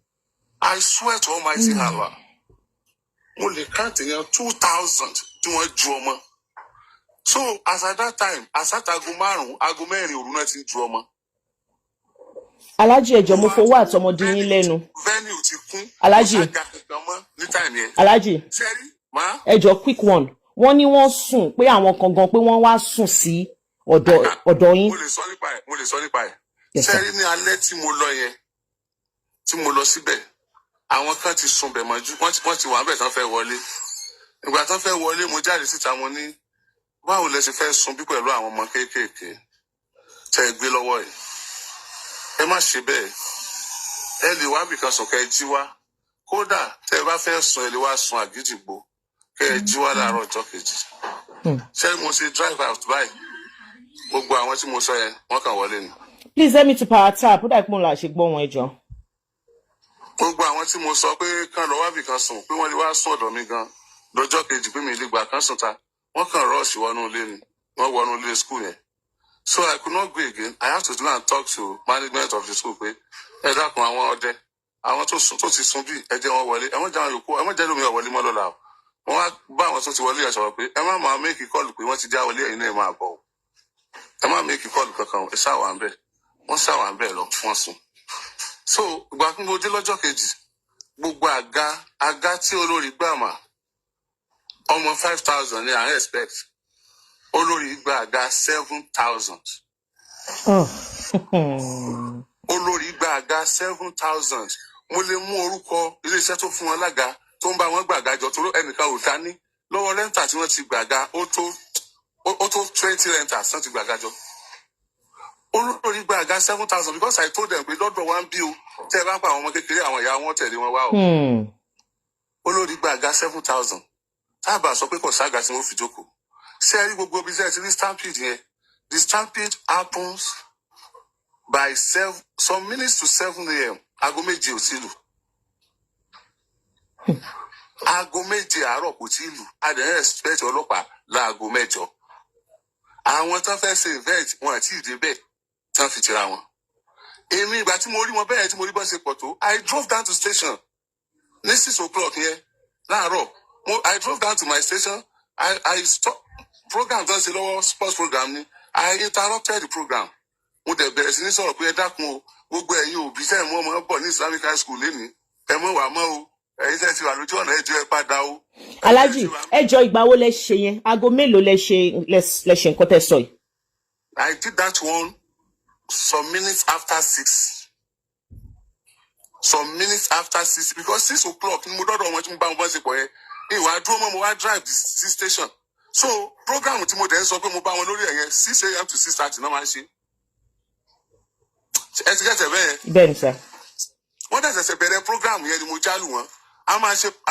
S5: I swear to Almighty Allah. Mo lè count èèyàn 2,000 tí wọ́n ju ọmọ. So as at that time, as at aago 5, aago 4 òru náà ti ń ju ọmọ.
S7: Àlàjì ẹ jọ̀ọ́ mo fowó àtọmọdé yín lẹ́nu.
S5: Venue ti kún.
S7: Àlàjì. Àlàjì. Ẹ jọ̀ọ́ quick one. Wọ́n ní wọ́n sùn pé àwọn kan gan pé wọ́n wá sùn sí ọ̀dọ̀ yín.
S5: Mo lè sọ nípa ẹ̀. Sẹ́rí ní alẹ́ tí mo lọ yẹn, tí mo lọ síbẹ̀, àwọn kan ti sùn bẹ̀ mọ́jú, wọ́n ti wà níbẹ̀ tán fẹ́ wọlé. Ìgbà tán fẹ́ wọlé, mo jáde síta mo ní, báwo lẹ ṣe fẹ́ sùn bí pẹ̀lú àwọn ọmọ kéékèèké tẹ́ ẹ gbé lọ́wọ́ yìí? Ẹ má ṣe bẹ́ẹ̀. Ẹ lè wá bìkan sùn kẹ́ ẹ jí wá. Kódà tẹ́ ẹ bá fẹ́ sùn ẹ lè wá sùn Àgídìgbò kẹ́ ẹ jí wá láàárọ̀ ọjọ́ kejì. Ṣé mo ṣe drive out báyìí? Gbogbo àwọn tí mo sọ yẹn wọ́n kàn wọlé ni.
S7: Please let me to power tap. Ó dà pé mo là ṣe gbọ́ wọn ẹ jọ̀ọ́.
S5: Gbogbo àwọn tí mo sọ pé kàn lọ wá bìkan sùn pé wọ́n lè wá sùn ọ̀dọ̀ mi gan lọ́jọ́ kejì pé mi lè gbà kán sùn ta. Wọ́n kàn rush wọnú ilé ni. Wọ́n wọnú ilé school yẹn. So I could not go again. I have to go and talk to management of the school pé ẹ dákun àwọn ọdẹ àwọn tó ti sùn bí ẹ jẹ́ wọn wọlé ẹ má jẹ́ àwọn yòókù ẹ má jẹ́ lómi ọ̀wọ́lé mọ́ lọ́la o. Wọ́n wá bá àwọn tó ti wọlé ẹ̀ sọ̀rọ̀ pé ẹ má máa make call pé wọ́n ti já wọlé ẹ̀yin náà máa bọ̀ o. Ẹ má make call kankan ẹ ṣáà wà ń bẹ̀. Wọ́n ṣáà wà ń bẹ̀ lọ wọ́n sùn. So ìgbà tí mo dé lọ́jọ́ kejì gbogbo àga tí olórí gbà mà ọmọ 5,000 ni I expect. Olórí gba àga 7,000. Olórí gba àga 7,000. Mo lè mú orúkọ iléeṣẹ́ tó fún wọn lága tó ń bá wọn gbàgà jọ tó ẹnìkan ò dání lọ́wọ́ rẹ́ńtà tí wọ́n ti gbàgà ó tó 20 renters wọ́n ti gbàgà jọ. Olórí gba àga 7,000 because I told them pé lọ́dọ̀ wa ń bí o tẹ́ ẹ bá pa àwọn ọmọ kékeré àwọn ìyá wọn tẹ̀lé wọn wá o. Olórí gba àga 7,000. Táàbà sọ pé kò sága tí wọ́n fi jókòó. Ṣé ẹ rí gbogbo ibi tí ẹ ti rí stampede yẹn? The stampede happens by some minutes to 7 a.m. Aago 7 ò tí lù. Aago 7 àárọ̀ kò tí lù. A dẹ̀ expect ọlọ́pàá láago 8. Àwọn tán fẹ́ ṣe event wọn àti ìdè bẹ́ẹ̀ tán fi tira wọn. Èmi ìgbà tí mo rí wọn bẹ́ẹ̀ tí mo rí bọ́n ṣe pọ̀ tó, I drove down to station ní 6 o'clock yẹn láàárọ̀. I drove down to my station. I stopped program tán ṣe lọ́wọ́ sports program ni. I interrupted the program. mo dẹ̀ bẹ̀rẹ̀ sí ní sọ̀rọ̀ pé ẹ dákun o gbogbo ẹ̀yin òbí tẹ́ mọ́ ọmọ bọ̀ ní Islamic high school lénìí ẹ mọ́ wà mọ́ o ẹ̀yin tẹ́ ti wà lójú ọ̀nà ẹjọ́ ẹ padà o.
S7: Alhaji ẹjọ́ ìgbà wo lẹ ṣe yẹn aago mélòó lẹ ṣe nǹkan tẹ́ sọ yìí.
S5: I did that one some minutes after 6. Some minutes after 6 because 6 o'clock ni mo dọ́dọ̀ wọn tí mo bá wọn bá ṣe pọ̀ yẹn ìwà dúró mọ́ mo wá drive the station so program tí mo dẹ̀ ń sọ pé mo bá wọn lórí ẹ̀yẹn 6 a.m. to 6:30 náà máa ń ṣe. ẹ ti gẹ́tẹ̀ bẹ́ẹ̀.
S7: bẹ́ẹ̀ ni sir.
S5: wọ́n dẹ̀ ṣẹ̀ṣẹ̀ bẹ̀rẹ̀ program yẹn ni mo jálù wọn a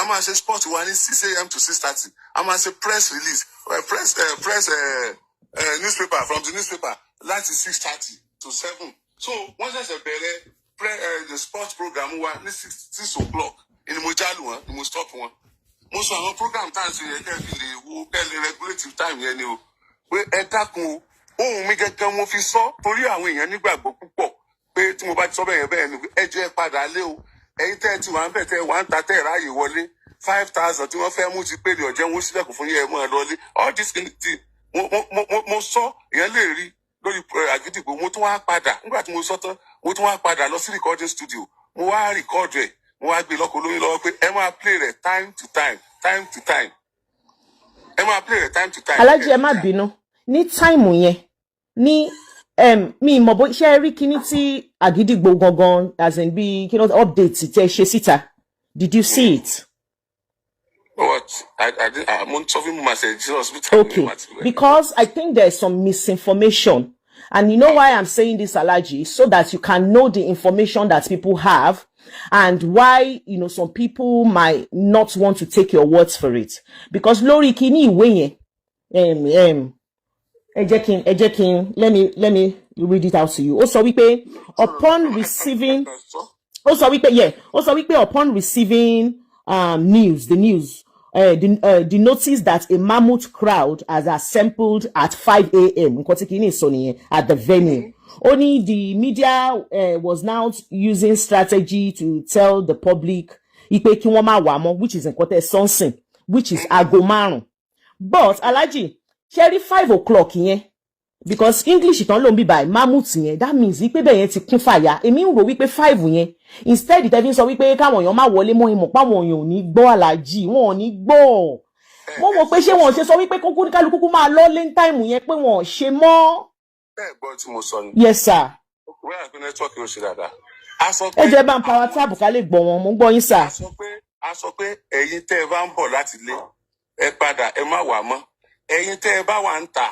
S5: máa ṣe sport wa ní 6 a.m. to 6:30 a máa ṣe press release press newspaper from the newspaper láti 6:30 to 7 so wọ́n ṣẹ̀ṣẹ̀ bẹ̀rẹ̀ the sports program wa ní 6 o'clock ni mo jálù wọn ni mo stop wọn mo sọ àwọn program tá à ń ṣe yẹn kẹ́ fi lè wo kẹ́ lè regulative time yẹn ni o pé ẹ dákun o ohun mi gẹ́gẹ́ mo fi sọ torí àwọn èèyàn nígbàgbọ́ púpọ̀ pé tí mo bá ti sọ bẹ́ẹ̀ ni ẹ jẹ́ padà lé o ẹ̀yin tẹ́ ẹ ti wà ń bẹ̀ tẹ́ ẹ wà ń ta tẹ́ ẹ ráàyè wọlé 5,000 tí wọ́n fẹ́ mú ti péré ọ̀jẹ̀ wọn sílẹ̀kùn fún yẹn ẹ mọ́ ẹ lọlé all this thing mo sọ èèyàn lè rí lórí Àgídìgbò mo tún wá padà nígbà tí mo sọ tán mo tún wá padà lọ sí recording studio mo wá record rẹ̀ mo wá gbé lọ́kọ̀ olóyún lọ́wọ́ pé ẹ máa play rẹ̀ time to time ẹ máa play rẹ̀ time to time.
S7: Alhaji ẹ má bínú ní táìmù yẹn ní mi mọ̀ bó ṣe rí kíní tí Àgídìgbò gangan as in bí kí ló update tẹ́ ṣe síta did you see it.
S5: What? I'm talking myself.
S7: Okay, because I think there's some misinformation. And you know why I'm saying this, Alhaji? So that you can know the information that people have and why, some people might not want to take your words for it. Because Lori Kini Iwe yẹn, let me read it out to you. Also, we pay upon receiving, upon receiving the notice that a mammoth crowd has assembled at 5 a.m. at the venue. Only the media was now using strategy to tell the public which is something, which is agomaru. But Alhaji, Sherry 5 o'clock here. Because English it only be by mammoth yẹn that means wípé bẹ́ẹ̀ yẹn ti kún fàyà èmi ń rò wípé 5 yẹn instead tẹ́ fi ń sọ wípé káwọn èèyàn má wọlé mọ́ ìmọ̀ páwọn èèyàn ò ní gbọ́ Alhaji wọn ò ní gbọ́ mo mọ̀ pé ṣé wọn ò ṣe sọ wípé kókó kálukú máa lọ lé time yẹn pé wọn ò ṣe mọ́.
S5: bẹ́ẹ̀ gbọ́ tí mo sọ ni.
S7: Yes sir.
S5: wẹ́ẹ̀ pé nẹ́tíwọ́ọ̀kì ó ṣe dáadáa.
S7: ẹ jẹ́ bá ń power tab ká lè gbọ́ wọn mo ń gbọ́ yín sir.
S5: a sọ pé ẹ̀yin tẹ́ ẹ bá ń bọ̀ láti lé ẹ padà ẹ má wà mọ́ ẹ̀yin tẹ́ ẹ bá wà ń tà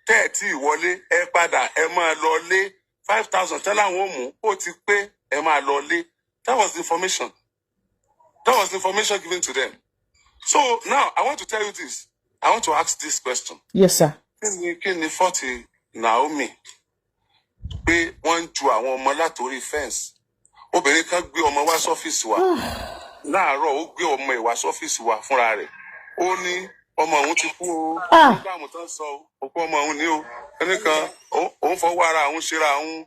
S5: tẹ́ẹ̀tì ìwọlé ẹ padà ẹ máa lọ lé 5,000 tẹ́lá àwọn òmù ó ti pé ẹ máa lọ lé. That was the information. That was the information given to them. So now I want to tell you this. I want to ask this question.
S7: Yes, sir.
S5: Kí ni fọ́ọ̀tì Naomi pé wọ́n ń ju àwọn ọmọ látòrí fẹ́ǹsì? Obìnrin kan gbé ọmọ wá sọ́fíìsì wa. Láàárọ̀ ó gbé ọmọ ìwá sọ́fíìsì wa fúnra rẹ̀. Ó ní ọmọ òun ti kú o nígbà àwọn tó ń sọ òkú ọmọ òun ní o ẹnìkan òun fọwọ́ ara òun ṣera òun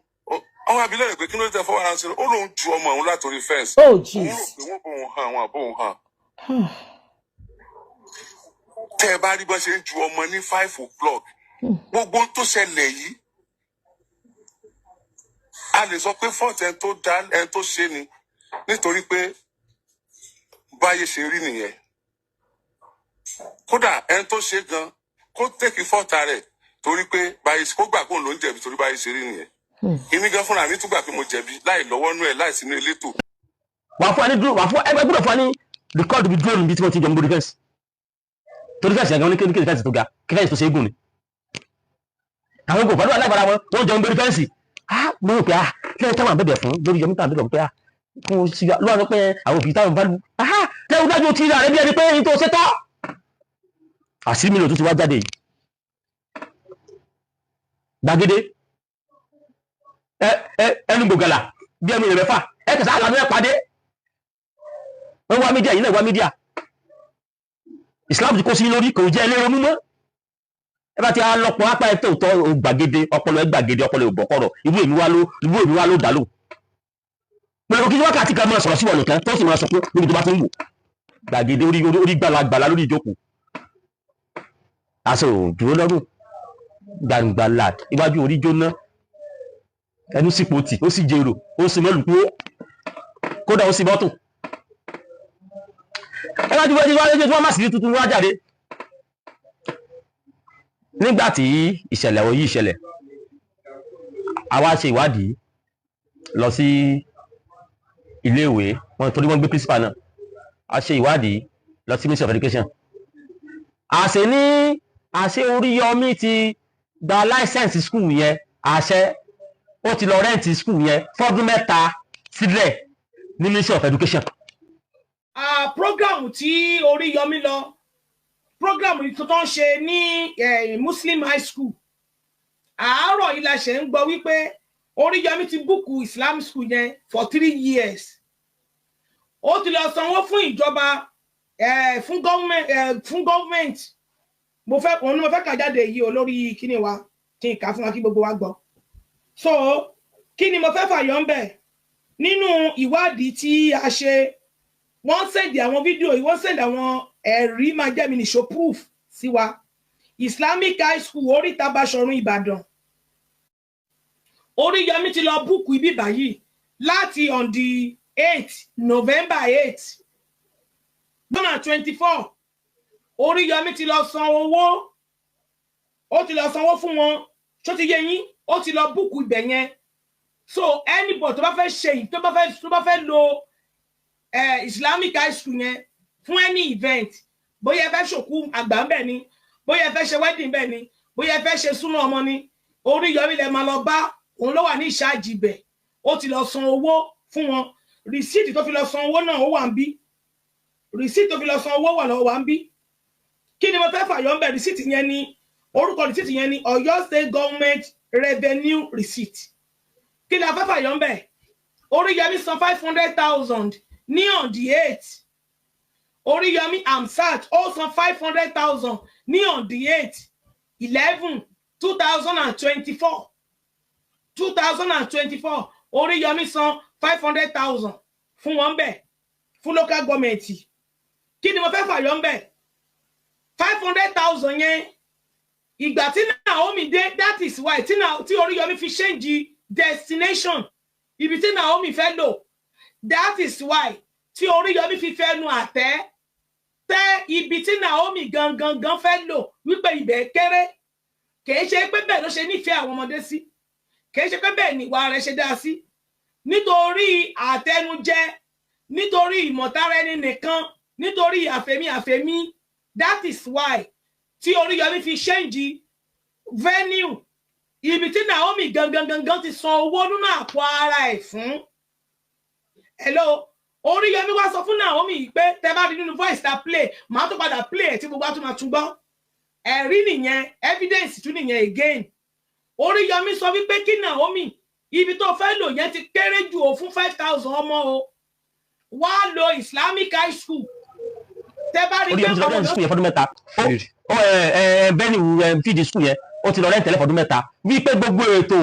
S5: àwọn abilẹ̀ rẹ̀ pé kí ló tẹ fọwọ́ ara òun ṣera ó lóun ju ọmọ òun látòrí fẹ́ǹsì òun rò pé wọ́n bóun hàn àwọn àbóun hàn. tẹ́ ẹ bá rí bọ́ ṣe ń ju ọmọ ní 5 o'clock gbogbo tó ṣẹlẹ̀ yìí a lè sọ pé fọ́ọ̀tì ẹni tó ṣe ni nítorí pé báyé ṣe rí nìyẹn. Kódà ẹni tó ṣe gan kó tẹ́kì fọ́ọ̀tà rẹ̀ torí pé báyìí kó gbà kó ló ń jẹ̀bi torí báyìí ṣe rí nìyẹn. Èmi gan fúnra mi tún gbà pé mo jẹ̀bi láì lọ́wọ́ nú ẹ̀ láì sínú elétò.
S2: Wà fún ẹni dúró wà fún ẹgbẹ́ gbọ́dọ̀ fún ẹni rìkọ́ọ̀dù bí dúró níbi tí wọ́n ti jọ ń gbórí fẹ́ǹsì. Torí fẹ́ǹsì ẹ̀gán ní kéde fẹ́ǹsì tó ga kí fẹ́ǹsì tó ṣe é gùn ni. Àwọn kò fọdún alágbára wọn wọ́n jọ ń gbórí fẹ́ǹsì. Mo rò pé kí ẹ táwọn àbẹ̀bẹ̀ fún lórí yọmí tàbí pé kí wọ́n ṣe lọ́wọ́ pé àwọn òbí táwọn bá lù. Lẹ́yìn dájú ti rà rẹ̀ bí ẹni pé èyí tó ṣe tọ́. Àṣírí mi lò tún ti wá jáde yìí. Gbàgede ẹnu gbògàlà bí ẹnu ìrẹ̀fà kẹsà àlànà ẹ pàdé wọ́n wá mídíà yìí náà wá mídíà Islam ti kó sí lórí kò jẹ́ ẹlẹ́rọ mímọ́ ẹ bá ti lọ́pọ̀ apá ẹ tòótọ́ gbàgede ọpọlọ ẹ gbàgede ọpọlọ ìbọ̀kọ̀rọ̀ ibú èmi wá ló dà lò pẹ̀lú kí wákàtí kan máa sọ̀rọ̀ sí wọn nìkan tó sì máa sọ pé níbi tó bá ti ń wò gbàgede orí gbàlagbàlà lórí ìjókòó aṣọ òdúró lọ́rùn gbàǹgbàlà iwájú orí jóná ẹnu sípò tì ó sì jèrò ó sì mẹ́lù kúrò kódà ó sì bọ́tù ẹgbẹ́ tí wọ́n má sì rí tuntun wá jáde nígbà tí ìṣẹ̀lẹ̀ òyí ìṣẹ̀lẹ̀ àwa ṣe ìwádìí lọ sí iléèwé wọn torí wọ́n gbé principal náà a ṣe ìwádìí lọ sí Ministry of Education àṣẹ Oríyọmí ti gba láìsẹ̀nsì skul yẹn àṣẹ ó ti lọ rẹ́ǹtì skul yẹn fọ́dún mẹ́ta sílẹ̀ ní Ministry of Education.
S1: Program tí Oríyọmí lọ program tó tán ṣe ní Muslim High School àárọ̀ ilẹ̀ ṣe ń gbọ́ wípé Oríyọmí ti búùkù Islam school yẹn for 3 years ó ti lọ sanwó fún ìjọba fún government mo fẹ́ kà jáde yìí olórí kíni wa kí n kà fún wa kí gbogbo wa gbọ́ so kí ni mo fẹ́ fàyọ ń bẹ̀ nínú ìwádìí tí a ṣe wọ́n send àwọn fídíò yìí wọ́n send àwọn ẹ̀rí máa jẹ́ mi nìṣó proof sí wa Islamic High School Oríta Báṣọ̀run Ìbàdàn Oríyọmí ti lọ búùkù ibi báyìí láti on the 8th November 8th 2024 Oríyọmí ti lọ san owó ó ti lọ sanwó fún wọn tó ti yé yín ó ti lọ búùkù ibẹ̀ yẹn so anybody tó bá fẹ́ ṣe tó bá fẹ́ lo Islamic High School yẹn fún any event bóyá ẹ fẹ́ ṣòkú àgbà ń bẹ̀ ni bóyá ẹ fẹ́ ṣe wedding bẹ̀ ni bóyá ẹ fẹ́ ṣe súnà ọmọ ni Oríyọmí lẹ máa lọ bá òun ló wà ní ìṣáàjì ibẹ̀ ó ti lọ san owó fún wọn receipt tó fi lọ san owó náà ó wà ń bí receipt tó fi lọ san owó wà ń bí kí ni mo fẹ́ fàyọ ń bẹ̀ receipt yẹn ni orúkọ receipt yẹn ni Ọ̀yọ́ State Government Revenue Receipt kí ni a fẹ́ fàyọ ń bẹ̀ Oríyọmí san 500,000 ní on the 8th Oríyọmí Amsat ó san 500,000 ní on the 8th 11/2024 Oríyọmí san 500,000 fún wọn bẹ̀ fún local government kí ni mo fẹ́ fàyọ ń bẹ̀ 500,000 yẹn ìgbà tí Naomi dé that is why tí Oríyọmí fi change destination ibi tí Naomi fẹ́ lò that is why tí Oríyọmí fi fẹ́nu àtẹ́ tẹ́ ibi tí Naomi gangan fẹ́ lò wípé ibẹ̀ kéré kìí ṣe pé bẹ́ẹ̀ ló ṣe nífẹ̀ẹ́ àwọn ọmọdé sí kìí ṣe pé bẹ́ẹ̀ ni ìwà rẹ̀ ṣe dá sí nítorí àtẹnujẹ nítorí ìmọ̀tara ẹni nìkan nítorí àfẹ́mí that is why tí Oríyọmí fi change venue ibi tí Naomi gangan ti san owó nínú àpò ara ẹ̀ fún hello Oríyọmí wá sọ fún Naomi pé tẹ́ bá rí nínú voice ta play màá tó padà play ẹ̀ tí gbogbo á tún máa tún gbọ́ ẹ̀rí nìyẹn evidence tún nìyẹn again Oríyọmí sọ wípé kí Naomi ibi tó fẹ́ lò yẹn ti kéré jù ó fún 5,000 ọmọ o wá lo Islamic High School tẹ́ bá rí pé
S2: Oríyọmí ti lọ rẹ́ǹtì skul yẹn fọdún mẹ́ta bẹ́ẹ̀ ni fídí skul yẹn ó ti lọ rẹ́ǹtì tẹ́lẹ̀ fọdún mẹ́ta wípé gbogbo ètò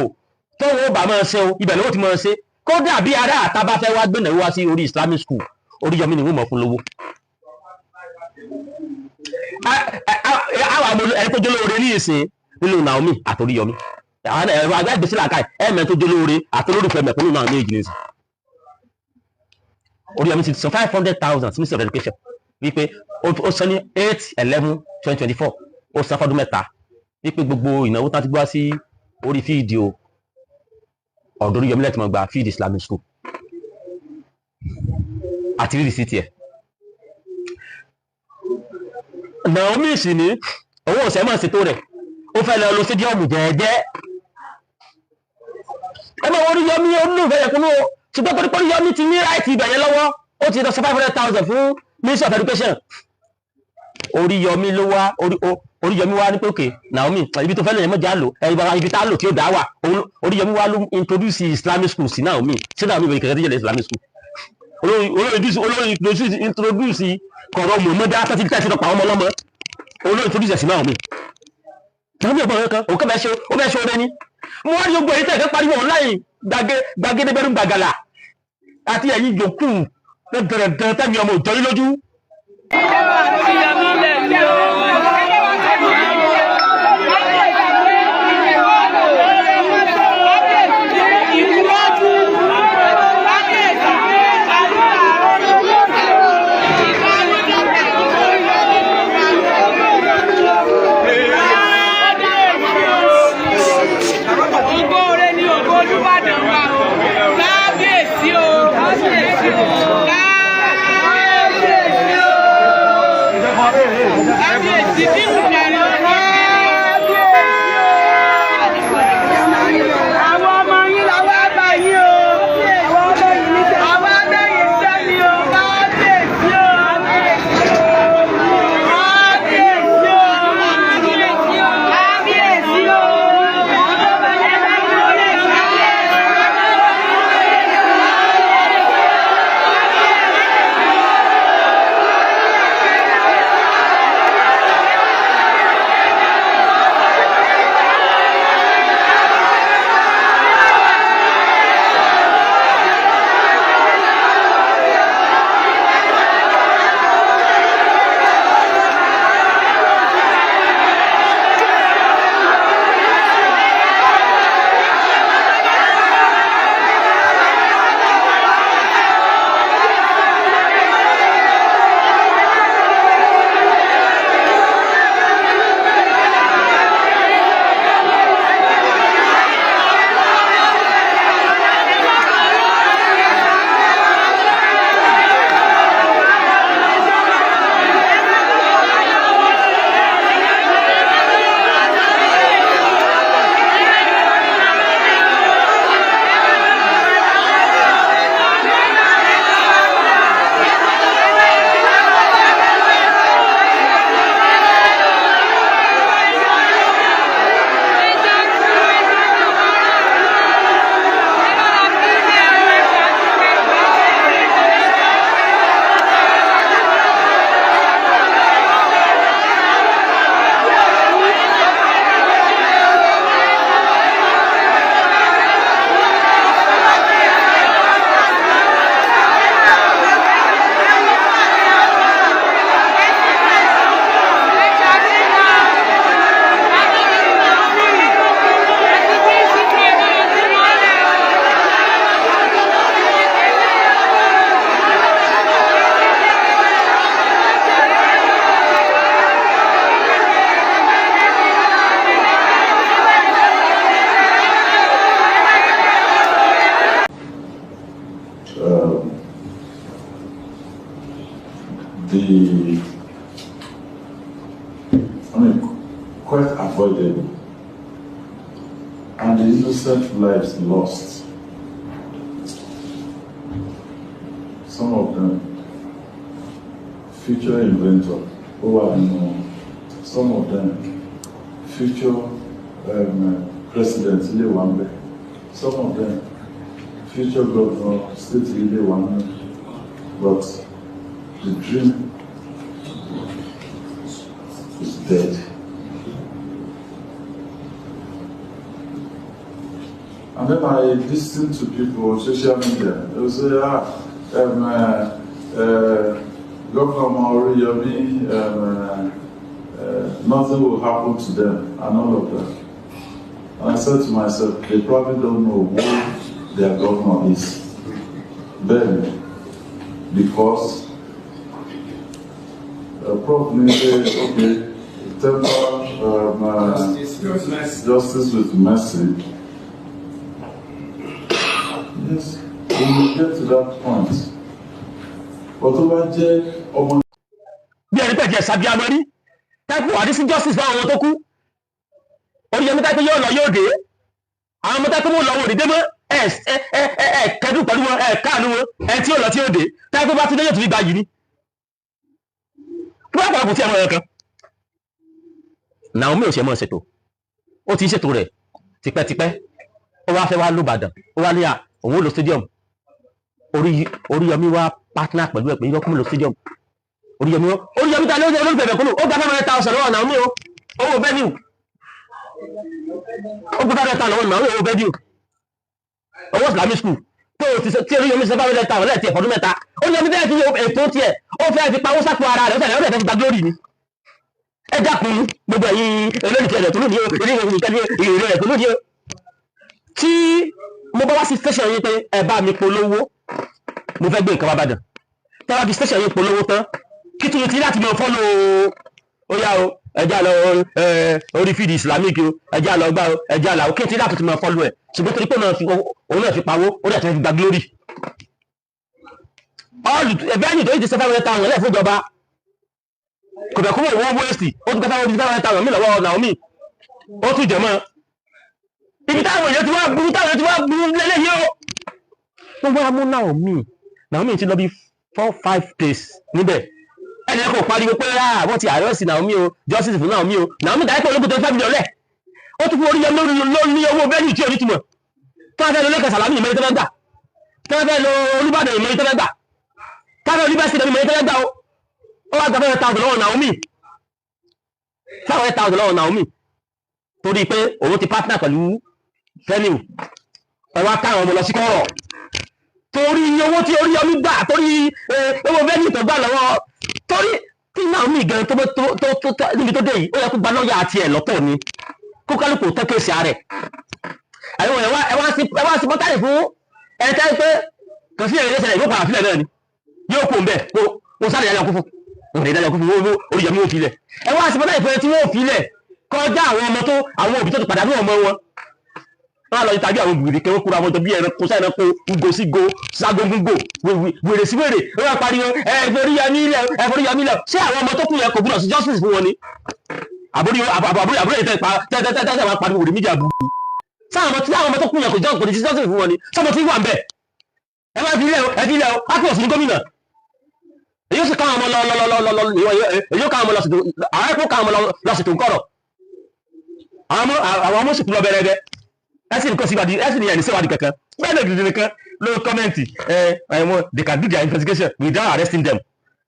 S2: tó wọ́n bá máa ṣe o ibẹ̀ lówó ti máa ṣe kódà bí ará àta bá fẹ́ wá gbẹ̀nà wá sí orí Islamic school Oríyọmí ni wọ́n mọ̀ fún lówó. àwọn àmọ́ ẹni tó jólóore ní ìsìn nínú Naomi àti Oríyọmí ẹ̀rọ agbẹ́gbèsí làákàyè ẹ̀mẹ́ tó jólóore àti olórúfẹ́ mẹ̀kúnnù náà méjì ní ìsìn. Oríyọmí ti san 500,000 sí Ministry of Education wípé ó san ní 8/11/2024 ó san fọ́dún mẹ́ta wípé gbogbo ìnáwó tá ti gbọ́ sí orí fídíò ọ̀dọ̀ Oríyọmí lẹ́tí mọ̀ gba feed Islamic school àti rí rìsíìtì ẹ̀. Naomi sì ní owó ọ̀sẹ̀ máa ṣètò rẹ̀ ó fẹ́ lọ lo stadium jẹ́ẹ́jẹ́ ẹ máa wọ Oríyọmí olùfẹ́ yẹn kúnú o ṣùgbọ́n torí pé Oríyọmí ti ní ráìtì ibẹ̀ yẹn lọ́wọ́ ó ti lọ sí 500,000 fún Ministry of Education. Oríyọmí wá ní pé òkè Naomi ibi tó fẹ́ lè mọ́jà lò ibi tá lò tí ó dá wà Oríyọmí wá ló introduce Islamic school sí Naomi sí Naomi ìwé kẹ̀kẹ́ tó jẹ́ Islamic school olórí introduce kọ̀rọ̀ mọ̀mọ́dá tó ti tẹ̀sí lọ́pàá ọmọ ọlọ́mọ olórí introduce sí Naomi Naomi ọgbọ̀n kan òkè bẹ́ẹ̀ ṣe ó bẹ́ẹ̀ ṣe ó rẹ́ ní mo wá ní gbogbo èyí tẹ̀kẹ́ pariwo online gbàgede bẹ́rù gbàgàlà àti ẹ̀yìn yòókù dẹ̀dẹ̀dẹ̀ tẹ̀mí ọmọ òjò yín lójú.
S8: quite avoidable, and the innocent lives lost. Some of them future inventor, some of them future president, some of them future governor, state, but the dream is dead. And then I listen to people on social media. They will say, Governor Maori, nothing will happen to them, and all of that. And I said to myself, they probably don't know who their governor is. Then, because probably say, okay, temper justice with mercy. Yes, we will get to that point. But over there,
S2: bí ẹni pẹ̀jẹ̀ ṣàbí amọ́rí táìpù wà ní sí justice fún àwọn tó kú orí ẹni táìpù yóò lọ yóò dé àwọn ọmọ táìpù mú lọ wò dédé mọ́ kẹ́dùn pẹ̀lú wọn káànú wọn ẹni tí yóò lọ tí yóò dé táìpù bá tún lé yóò tún fi gba yìí ni kí wọ́n pàápàá tí ẹmọ ẹ̀ kan Naomi ò ṣe mọ́ ṣètò ó ti ṣètò rẹ̀ tipẹ́tipẹ́ ó wá fẹ́ wá lóbàdàn ó wá ní òun ó lo stadium Oríyọmí wá partner pẹ̀lú ẹ̀ pé yọkùnmí lo stadium Oríyọmí ta ló ń olólùfẹ́ bẹ̀ kúrò ó gba 500,000 lọ́wọ́ Naomi o owó venue ó gba 500,000 lọ́wọ́ Naomi owó venue owó Islamic school tí Oríyọmí ṣe 500,000 lẹ́ẹ̀tì ẹ̀fọ́dún mẹ́ta Oríyọmí bẹ́ẹ̀ tí ètò tiẹ̀ ó fẹ́ fi pawó sápò ara rẹ̀ ó fẹ́ fi gba glory ni ẹ dákun gbogbo ẹ̀yin olólùfẹ́ rẹ̀ tó lónìí ìrìn rẹ̀ tó lónìí tí mo bá wá sí station yìí pé ẹ bá mi polówó mo fẹ́ gbé nǹkan wá bàdàn tẹ́wàá di station yìí polówó tán kí tún ti láti mọ̀ fọ́lọ́ óyá o ẹjá lọ orí fídì islamic o ẹjá lọ gbá o ẹjá làwọn kí n ti láti mọ̀ fọ́lọ́ ẹ̀ ṣùgbọ́n torí pé òun náà fi pawó ó dẹ̀ tẹ́ fi gba glory ẹ̀bẹ́ni tó yìí ti sẹ́fẹ́ wọlé táwọn ẹlẹ́ fún ìjọba kò bẹ̀ kúrò owó wẹ́ẹ̀sì ó tún kẹfẹ́ wọlé táwọn mí lọ́wọ́ Naomi ó tún jẹ mọ́ ibi táwọn èèyàn ti wá burú lélẹ̀ yìí ó wọ́n wá mú Naomi ti lọ bí 4-5 days níbẹ̀ ẹni ẹ̀kọ́ pariwo pé wọ́n ti àrẹ́sì Naomi o justice fún Naomi o Naomi dáyé pé ológun tó fẹ́ mílíọ̀n lẹ̀ ó tún fún Oríyọmí lórí owó bẹ́ẹ̀lì tí ò ní túmọ̀ tí wọ́n fẹ́ lọ lẹ́kẹ̀ẹ́ Sàlámì ìmọ̀ ìtẹ́lẹ́gbà tí wọ́n fẹ́ lọ Olúbàdàn ìmọ̀ ìtẹ́lẹ́gbà tí wọ́n fẹ́ Olúbàdàn ìmọ̀ ìtẹ́lẹ́gbà ó wá gba 500,000 lọ́wọ́ Naomi 500,000 lọ́wọ́ Naomi torí pé òun ti partner pẹ̀lú venue ẹwà káwọn ọmọ lọ sí kọ́rọ̀ torí owó tí Oríyọmí gbà torí owó venue tó gbà lọ́wọ́ torí tí Naomi gan tó níbi tó dé yìí ó yẹ kó gba lọ́ọ̀yà àti ẹ̀ lọ́tọ̀ ni kó kálukú tẹ́kẹ̀ẹ́sì ààrẹ àwọn ẹwà sí mọ́tàlì fún ẹ̀ẹ́tẹ́ pé kò sí èrè lẹ́sẹ̀ yóò padà sílẹ̀ náà ni yóò kó ń bẹ̀ kó sáré ìdájọ́ kú fún ìdájọ́ kú fún Oríyọmí ó filẹ̀ ẹwà sí mọ́tàlì fún ẹ tí wọ́n filẹ̀ kọjá àwọn ọmọ tó àwọn òbí tó ti pàdánù ọmọ wọn wọ́n lọ ìtàgé àwọn gbèrè kẹwọ́n kúrò àwọn ọjọ́ bí ẹranko sẹ́ranko ugo sí go ságógúngò wèrè sí wèrè wọ́n pariwo Oríyọmí ilẹ̀ ṣé àwọn ọmọ tó kù yẹn kò gbúdọ̀ sí justice fún wọn ni àbúrò ìtẹ́ wọn pariwo wèrè mídíà burúkú sáwọn ọmọ tó kù yẹn kò sí justice fún wọn ni sọmọ tí wà ń bẹ̀ ẹ má fi ilẹ̀ o ápẹ́ òsì ní gómìnà èyí ó sì káwọn ọmọ lọ́sìtò ńkọ̀rọ̀ àwọn ọmọ sì kú lọ bẹ̀rẹ̀ ẹsìn nǹkan síwádìí ẹsìn ìyẹn níṣẹ́wádìí kankan bẹ́ẹ̀ lè dìde nìkan ló kọ́mẹ́ǹtì they can do their investigation without arresting them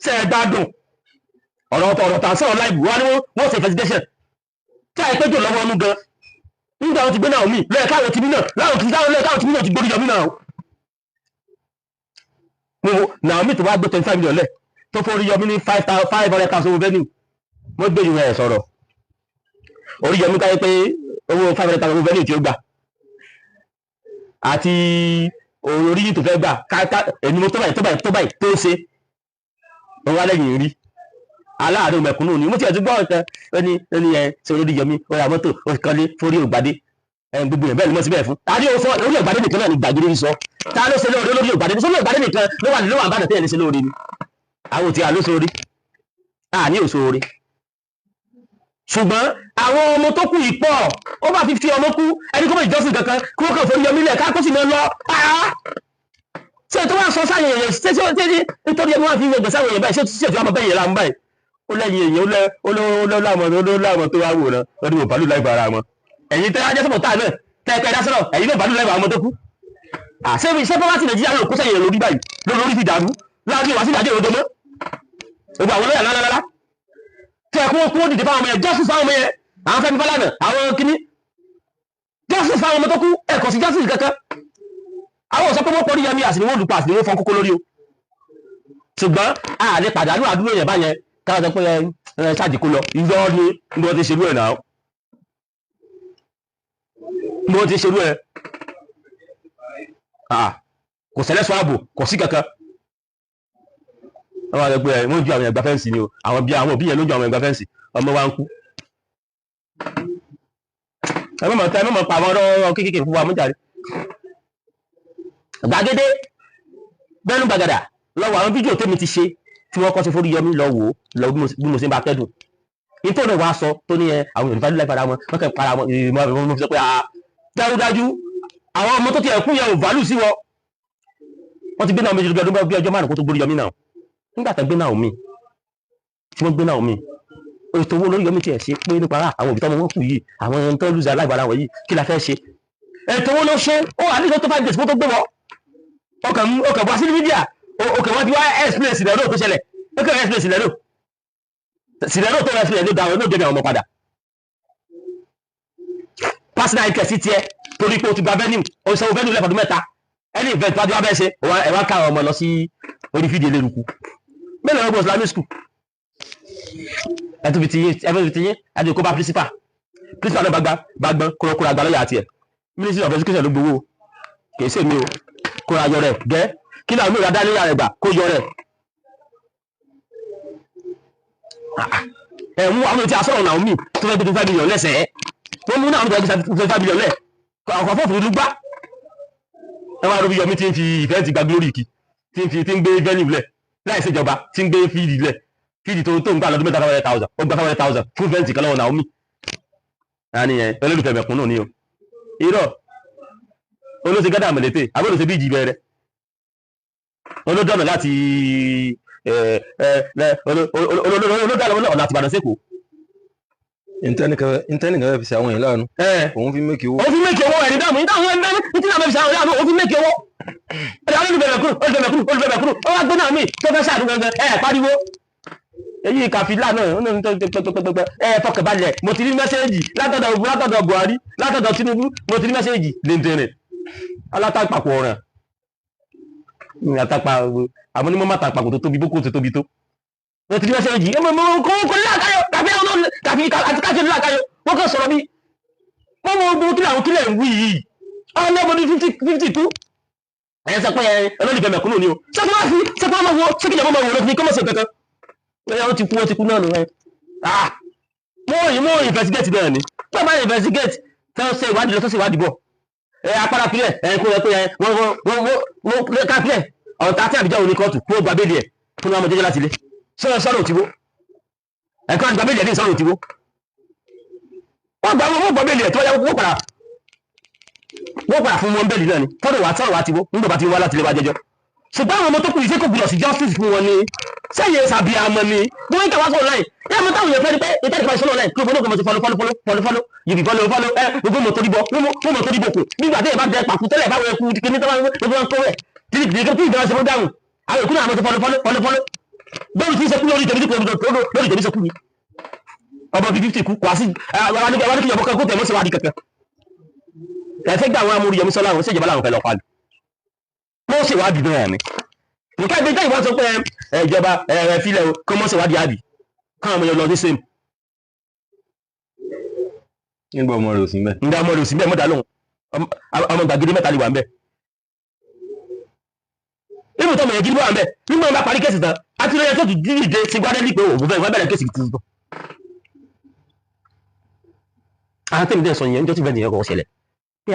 S2: ṣe é gbádùn ọ̀rọ̀ tàn sọ̀rọ̀ láìbù wá ní wọ́n ṣe investigation tí àìpé jò lọ́wọ́ ọmú gan nígbà wọn ti gbé Naomi lẹ́yìn káwọn ti bí náà láwọn ti dáwọn lẹ́yìn káwọn ti bí náà ti gbórí Oríyọmí náà Naomi tó wá gbé 25 million lẹ̀ tó fún Oríyọmí ní 500,000 owó venue wọ́n gbé ìwé ẹ̀ sọ̀rọ̀ Oríyọmí káyé pé owó 500,000 owó venue tí ó gbà àti orí tó fẹ́ gbà káàkà ẹni mo tó báyìí tó ṣe wọ́n wá lẹ́yìn rí aláàánú mẹ̀kúnnù ni mo ti ẹ̀ tún gbọ́ ọ̀tẹ́ ẹni ẹ̀ ṣe Oríyọmí ó ra mọ́tò ó kọ́lé forí ògbádé gbogbo yẹn bẹ́ẹ̀ ni mo ti bẹ́ẹ̀ fún tàbí o sọ lórí ìgbàdé nìkan náà ni gbàgede sọ ta ló ṣe lóore lórí ìgbàdé sọ lórí ìgbàdé nìkan ló wà bá tẹ̀lé ṣe lóore ni àwọn òtí àlóṣoore ní òṣoore ṣùgbọ́n àwọn ọmọ tó kù yìí pọ̀ ó bá 50 ọmọ kú ẹni kó bá ìjọsìn kankan kí wọ́n kàn forí yọmí lẹ̀ ká kó sì mọ́ lọ ṣé tó wá sọ sáyẹn yẹn ṣé tí ó tẹ́lẹ̀ nítorí ẹni wọ́n fi gbẹ̀gbẹ̀ sáwọn èèyàn báyìí ṣé tí ó bẹ́ẹ̀ yẹn láwọn báyìí ó lẹ́yìn èèyàn ó láwọn tó wá wò náà lọ́dún mọ̀ bàálù láì bára wọn ẹ̀yin tẹ́ ajẹ́ sọ̀tà náà tẹ́ ẹ̀ka ẹ̀dá sọ̀rọ̀ ẹ̀yin náà bàálù láì bára wọn tó kú ṣé fọwọ́ sí Nàìjíríà ló kó sẹ́yìn lórí báyìí lórí fi dàrú láàbí wá sí ìdájọ́ òdodo mọ́ gbogbo àwọn lọ́yà lálálá tẹ́ kó dìde fáwọn ọmọ yẹn justice fáwọn ọmọ yẹn àwọn Fẹ́mi Fálànà àwọn kìíní justice fáwọn ọmọ tó kú ẹ̀kọ́ sí justice kankan àwọn ò sọ pé wọ́n pọ̀ ní yẹmi àsìní wọ́n lù pa àsìní wọ́n fọ́n kókó lórí o ṣùgbọ́n àlè pàdánù àdúró yẹn báyẹn káwọn sọ pé ṣáàjì kó lọ ìyọ́ ni bí wọ́n ti ṣerú ẹ̀ náà bí wọ́n ti ṣerú ẹ̀ kò sẹ́lẹ̀sọ ààbò kò sí kankan wọ́n wá lọ pé wọ́n ju àwọn ẹgbà fẹ́ǹsì ni o àwọn òbí yẹn ló ju àwọn ẹgbà fẹ́ǹsì ọmọ wa ń kú ẹ mọ̀ pa àwọn ọ̀rọ̀ kéékèèké fún wa mú jàre gbàgede bẹ́ẹ̀nu gbàgàdà lọ́wọ́ àwọn fídíò tèmi ti ṣe tí wọ́n kọ́ sí forí yọmí lọ wò lọ bí mo ṣe ń bá kẹ́dùn nítorí wàá sọ tó ní àwọn Yorùbá nílẹ̀ para wọn wọ́n kẹ́ para wọn ìmọ̀ mo fi sọ pé dájúdájú àwọn ọmọ tó ti ẹ̀kú yẹn ò válù sí wọn wọ́n ti gbé náà méjì lọ́dún bí ọjọ́ márùn kó tó gbórí yọmí náà nígbà tó gbé náà mi tí wọ́n gbé náà mi ètò owó lórí yọmí tiẹ̀ ṣe pé nípa àwọn òbí tọ́mọ wọn kù yìí àwọn ẹni tó lùzà aláìbára wọn yìí kí la fẹ́ ṣe ètò owó ló ṣe ó wà nígbà tó 5 days kó tó gbé wọn ọkàn bọ́ sí mídíà òkè wọ́n ti wá explain sílẹ̀rò tó ṣẹlẹ̀ òkè wọ́n explain sílẹ̀rò tó explain ló dáwọn olóògbé àwọn ọmọ padà personal interest tiẹ̀ torí pé o ti gba venue o sanwó venue lẹ́fọ̀dún mẹ́ta ẹni event wájú wá bẹ́ẹ̀ ṣe ẹ̀wá ká ọmọ lọ sí orí fídíò eléruku mélòó ọgbọ̀n Islamic school ẹ̀tún fi ti yín ẹ̀dùn kó bá principal náà bá gbọ́n kúrọ́kúrọ́ àgbà lọ́yà àti ẹ̀ Ministry of Education ló gbowó kì í ṣèmi o kó ra yọ rẹ̀ gẹ́ kí náà mìíràn dá níyà rẹ̀ gbà kó yọ rẹ̀ ẹ̀mú àwọn tí a sọ̀rọ̀ náà mí tó fẹ́ gbé 25 million lẹ́sẹ̀ wọ́n mú náà 25 million lẹ̀ ọkọ̀ fọ́ọ̀fù ìlú gbá ẹ wá rọ́bí yọmí tí ń fi ìfẹ́ ti gba glory kì tí ń gbé venue lẹ̀ láì ṣèjọba tí ń gbé fíìdì lẹ̀ fíìdì tó ń gbà lọ́dún mẹ́ta 500,000 ó gba 500,000 fún fẹ́ǹtì kan lọ́wọ́ náà mí olólùfẹ́ mẹ̀kúnnù ni o irọ́ olóṣè gádà mọ̀lẹ́tẹ̀ àbọ̀lọ́sẹ̀ bí ìjì bẹ̀rẹ̀ olódọ̀nà láti olódọ̀nà ọ̀nà àti Ìbàdàn sẹ́kọ̀ọ́.
S4: ìntẹ́nìkan fi ṣe àwọn èèyàn láàánú òun fi mẹ́kì owó.
S2: òun fi mẹ́kì owó ẹ̀rí dáàmú nígbà wọn ẹgbẹ́ ní tí náà fi ṣe àwọn láàánú òun fi mẹ́kì owó. ẹ̀rí olùfẹ́ mẹ̀kúrú ó wá gbé náà mí tó fẹ́ ṣàdúgbò ẹ̀ pariwo. èyí kàfílà náà fọkànbalẹ̀ mo ti rí mẹ́sẹ́ẹ̀jì látọ̀dọ̀ Buhari látọ̀dọ̀ Tinubu mo ti rí mẹ́sẹ́ẹ̀jì lẹ́ntẹ̀rẹ̀ alátàpapọ̀ ọ̀ràn àtàpà àwọn onímọ̀ mátàpapọ̀ tó tóbi bókó tó tóbi tó mo ti rí mẹ́sẹ́ẹ̀jì kò láàkáyọ̀ kàfí àti káṣí láàkáyọ̀ wọ́n kàn sọ̀rọ̀ bí wọ́n mọ ogun kílẹ̀ àwọn kílẹ̀ ń wí yìí ọlọ́mọdún 52 ẹ̀yẹ sọ pé olólùfẹ́ mẹ̀kúnnù ni o sẹ́kọ́ máa wo sẹ́kìjọba máa wò lófin kọ́mọ̀sẹ̀ kankan wọ́n ti kú náà nù ẹ́ mo investigate náà ni tó bá investigate tó ṣe ìwádìí lọ tó ṣe ìwádìí bọ̀ apára pilẹ̀ kó yẹ wọ́n ká pilẹ̀ ọ̀tá tí àbíjá òní kóòtù kó gba bẹ́ẹ̀lì ẹ̀ fún ọmọ jẹjẹ láti ilé sọ̀rọ̀ òtíwó ẹ̀kọ́ àti gba bẹ́ẹ̀lì ẹ̀ ní sọ̀rọ̀ òtíwó wọ́n gba bẹ́ẹ̀lì ẹ̀ tó yẹ wọ́n padà fún wọn bẹ́ẹ̀lì náà ni tọ́rọ̀ wá tiwó nígbà bá ti wá láti ilé wa jẹjọ́ ṣùgbọ́n àwọn ọmọ tó kù yìí ṣé kò gbọdọ̀ sí justice fún wọn ni sẹ́yìn sàbí àmọ́ ni bí wọ́n ń tẹ̀wá sọ̀rọ̀ láì ẹ̀ mọ́ táwọn èèyàn fẹ́ ni pé ìtẹ́jú kan sọ̀rọ̀ láì kí wọ́n mọ̀ sí fọlọ́fọlọ́ yìí fọlọ́ ẹ gbogbo mọ̀ torí bọ̀ wọ́n mọ̀ torí bọ̀ kù nígbà tí ìbá jẹ pàkú tẹ́lẹ̀ báwọn ẹkú kíní tó máa ń kó rẹ̀ tí ìdára ṣe fún dáhùn àwọn ìkúnlẹ̀ àwọn ti fọlọ́fọlọ́ bẹ́ẹ̀ tí ń sekú lórí tẹ̀mí sekú ni ọmọ bíi 50 kú kwasi àwọn anìkìyàwó kan kó tẹ̀mọ́ sí wádìí kẹ̀kẹ́ ẹ̀fẹ́ gbà àwọn amúriyẹmí sọ́lá àwọn ṣèjọba láwọn fẹ́ lọ pa wọ́n ṣèwádìí náà ni nǹkan ìgbé tẹ́yìn wọ́n sọ pé ìjọba ẹ̀fílẹ̀ kọ́ mọ́ ṣèwádìí àbí káwọn ọmọ yẹn lọ ní same.
S4: nígbà ọmọ rẹ̀ ò sí mbẹ́.
S2: nígbà ọmọ rẹ̀ ò sí mbẹ́ mọ́ta lóhùn ọmọ gbàgede mẹ́ta lè wà mbẹ́. ibùdó tọmọ yẹn gidi bọ́ wà mbẹ́ nígbà wọn bá parí kéèsì tán àti lóye tó dìde sí gbádẹ́lì pé òun fẹ́ wọ́n bẹ̀rẹ̀ kéèsì tuntun. àwọn tẹ̀mí dẹ́ sọ yẹn níjọ́ tí bẹ́ẹ̀ nìyẹn kọ́ ṣẹlẹ̀ pé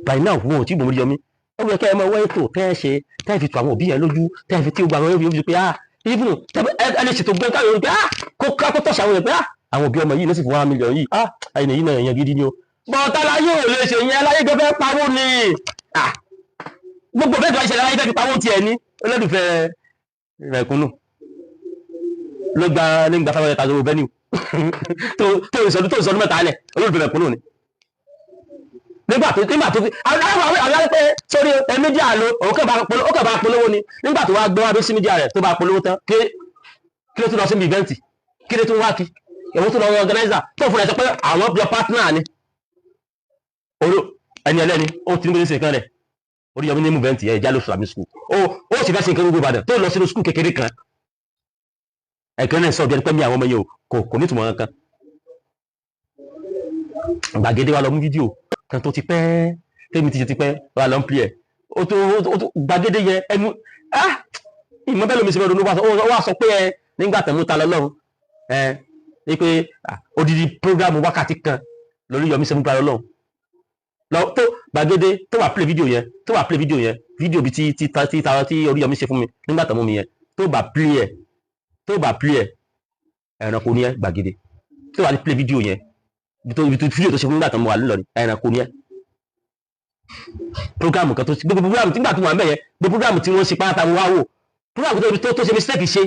S2: by now wọn ò tí mọ̀ Oríyọmí ó yẹ kẹ́ ẹ mọ wọ́n ètò tẹ́ ẹ ṣe tẹ́ ẹ fi tu àwọn òbí yẹn lójú tẹ́ ẹ fi tí ó gba àwọn òbí pé even ẹni ṣètò gbọ́n káyọ̀ pé kó tọ̀ṣà àwọn yẹn pé àwọn òbí ọmọ yìí ló sì fún 1 million yìí ẹni yìí náà yẹn gidi ni o bọ́ọ̀tà láyé ò lè ṣe yẹn láyé gbẹ́fẹ́ pawó ni gbogbo bẹ́ẹ̀ tó wáyé ṣẹlẹ̀ láyé fẹ́ fi pawó tiẹ̀ ní olólùfẹ́ rẹ̀kúnnù ló gba nígbà 500,000 owó bẹ́ẹ̀ ni tó ìsọdún mẹ́ta alẹ̀ olólùfẹ́ rẹ̀kúnnù ni nígbà tó fi àwọn pé sórí mídíà lo òun kàn bá polówó ni nígbà tó wá gbé wá bí sí mídíà rẹ̀ tó bá polówó tán kí ló tún lọ sí ìvẹ́ǹtì kí ló tún wá kí èwo tún lọ organizer tó fún ẹ̀ sọ pé àwọn bí ọ partner ni ẹni ẹlẹ́ni ó ti ní bó ṣe nǹkan rẹ̀ Oríyọmí ní ìvẹ́ǹtì ẹ̀ jálò sàmì skul ó sì fẹ́ ṣe nǹkan gbogbo Ìbàdàn tó lọ sínú skul kékeré kan ẹ̀kan náà sọ̀rọ̀ bí ẹni pẹ́ mi àwọn ọmọ yẹn kò ní ìtumọ̀ kankan Gbàgede wa lọ mú fídíò kan tó ti pẹ́ tẹ́mi ti pẹ́ wà lọ́n pè ẹ̀ ó tó Gbàgede yẹn ẹnu ìmọ̀ bẹ́ẹ̀ lómi sí mẹ́rin ó wá sọ pé nígbà tẹ̀mú ta lọ́lọ́run ní pé odidi prógrámù wákàtí kan lórí Yọmí sẹ́mú ta lọ́lọ́run tó Gbàgede tó wà play fídíò yẹn fídíò bí tí Oríyọmí ṣe fún mi nígbà tẹ̀mú mi yẹn tó bá play ẹ̀ ẹ̀rànkò ní ẹ Gbàgede tó wà ní play fídíò yẹn fídíò tó ṣe fún nígbà tẹ̀mú wà lọ́rin ẹ̀rànkò ní ẹ programu kan tó gbogbo programu tí gbà tó wà ń bẹ̀ yẹn gbogbo programu tí wọ́n ṣe pátá wá wò programu tó ṣe mistake ṣe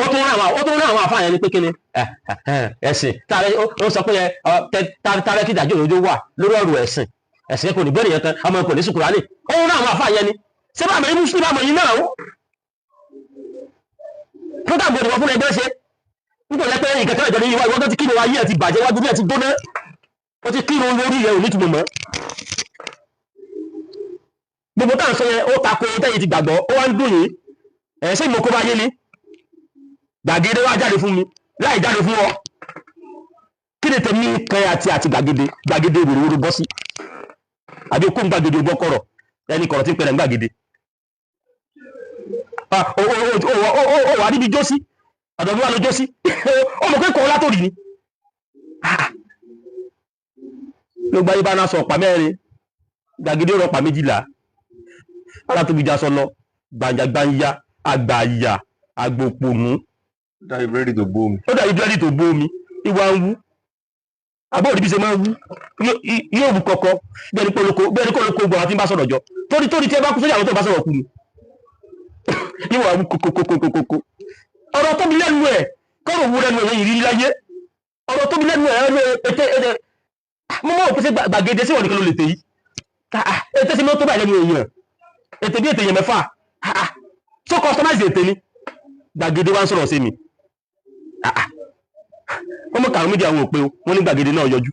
S2: ó tún rán àwọn àfáà yẹn ní pé kíni ẹ̀sìn tààrẹ ó sọ pé tààrẹ kí ìdájọ́ òdodo wà lórí ọ̀rọ̀ ẹ̀sìn kò ní bẹ́ẹ̀ nìyẹn kan ọmọ kò ní sùn Kùránì ó rán àwọn àfáà yẹn ni ṣé bá àmọ́ muslim àmọ́ yìí náà programu kò ní wọ́n fún ẹgbẹ́ ṣe nítorí pé ìkẹ́kẹ́ ìjọ ní ìwọ́n tó ti kírun ayé ẹ̀ ti bàjẹ́ wájú bí ẹ̀ ti gbóná ó ti kírun lórí ẹ̀ ò ní túnmọ̀ mọ́ gbogbo táà ń sọ yẹn ó tako tẹ́yìn ti gbàgbọ́ ó wá ń dùn yìí ṣé ìmọ̀ kó bá yé ni Gbàgede wá jáde fún mi láì jáde fún ọ kí ni tèmi kẹ́ àti Gbàgede wòrowòro bọ́ sí àbí okó ń Gbàgede bọ́ kọ̀rọ̀ ẹni kọ̀rọ̀ tí ń pẹ̀lẹ̀ ń Gbàgede ó wà níbi jósí ọ̀dọ̀ mi wà ló jósí ó mọ̀ pé kọ̀ látòrì ni ló gbáyé bá náà sọ ọ̀pá mẹ́rin Gbàgede rọ ọ̀pá 12 ara tóbi já sọ lọ gbàǹjà àgbàyà àgbòpònú
S4: ó dàbí búrẹ́dì tó bó omi ìwà ń wú àbọ̀ òdìbí ṣe máa ń wú yóò wú kọ̀kọ́ bẹ́ẹ̀ni kólókó gbọ́ àwọn tí ń bá sọ̀rọ̀ jọ torí tí ẹ bá kú sójà àwọn tó bá sọ̀rọ̀ kú ni yóò wá wú kókókókókó ọ̀rọ̀ tóbi lẹ́nu ẹ̀ kọ́rọ̀ wú lẹ́nu ẹ̀ yìí láyé ọ̀rọ̀ tóbi lẹ́nu ẹ̀ mo mọ̀ pé Gbàgede sí wọn nìkan ló lè tẹ̀ yìí ètè sí mọ́ tó báyìí lẹ́nu èèyàn ètè bí ètè yẹn mẹ́fà so customize ètè ni Gbàgede wá ń sọ̀rọ̀ sí mi wọ́n mọ̀ kàrún mídíà àwọn òpin wọ́n ní Gbàgede náà yọjú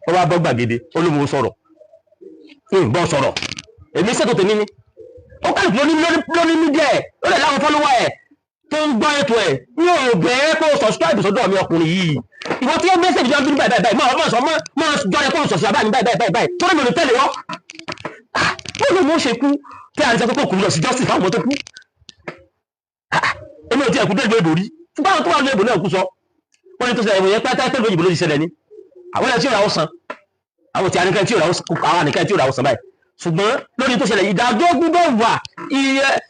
S4: wọ́n wá bọ́ Gbàgede olóòwò sọ̀rọ̀ bọ́ sọ̀rọ̀ èmi ṣètò tèmi ni ó kàlù lóní mídíà ẹ̀ ó lè láwọn fọ́lọ́wọ́ ẹ̀ tó ń gbọ́ ètò ẹ̀ ní òbẹ̀ kó subscribe sọ́dọ̀ mi ọkùnrin yìí ìwọ tí ó mẹ́sẹ̀jì jọ ń bírí báyìí máa jọrẹ kó sọ̀sọ̀ àbáyìí báyìí tó lè tẹ̀lé wọ́n ó lè mú ṣe kú tí a ń sọ pé kò lọ sí justice fáwọn tó kú èmi ò tí ẹ̀kú délé ìbò rí fúnpá àwọn tó wà ní ìbò náà kú sọ wọ́n ní tó ṣẹlẹ̀ ìwòye pátá tó lóyìnbó ló ti ṣẹlẹ̀ ní àwọn ẹni tí ò ra ó san àwọn tí a nìkan tí ò ra ó san àwọn nìkan tí ò ra ó san báyìí ṣùgbọ́n lórí tó ṣẹlẹ̀ ìdájọ́ gbúdọ̀ wà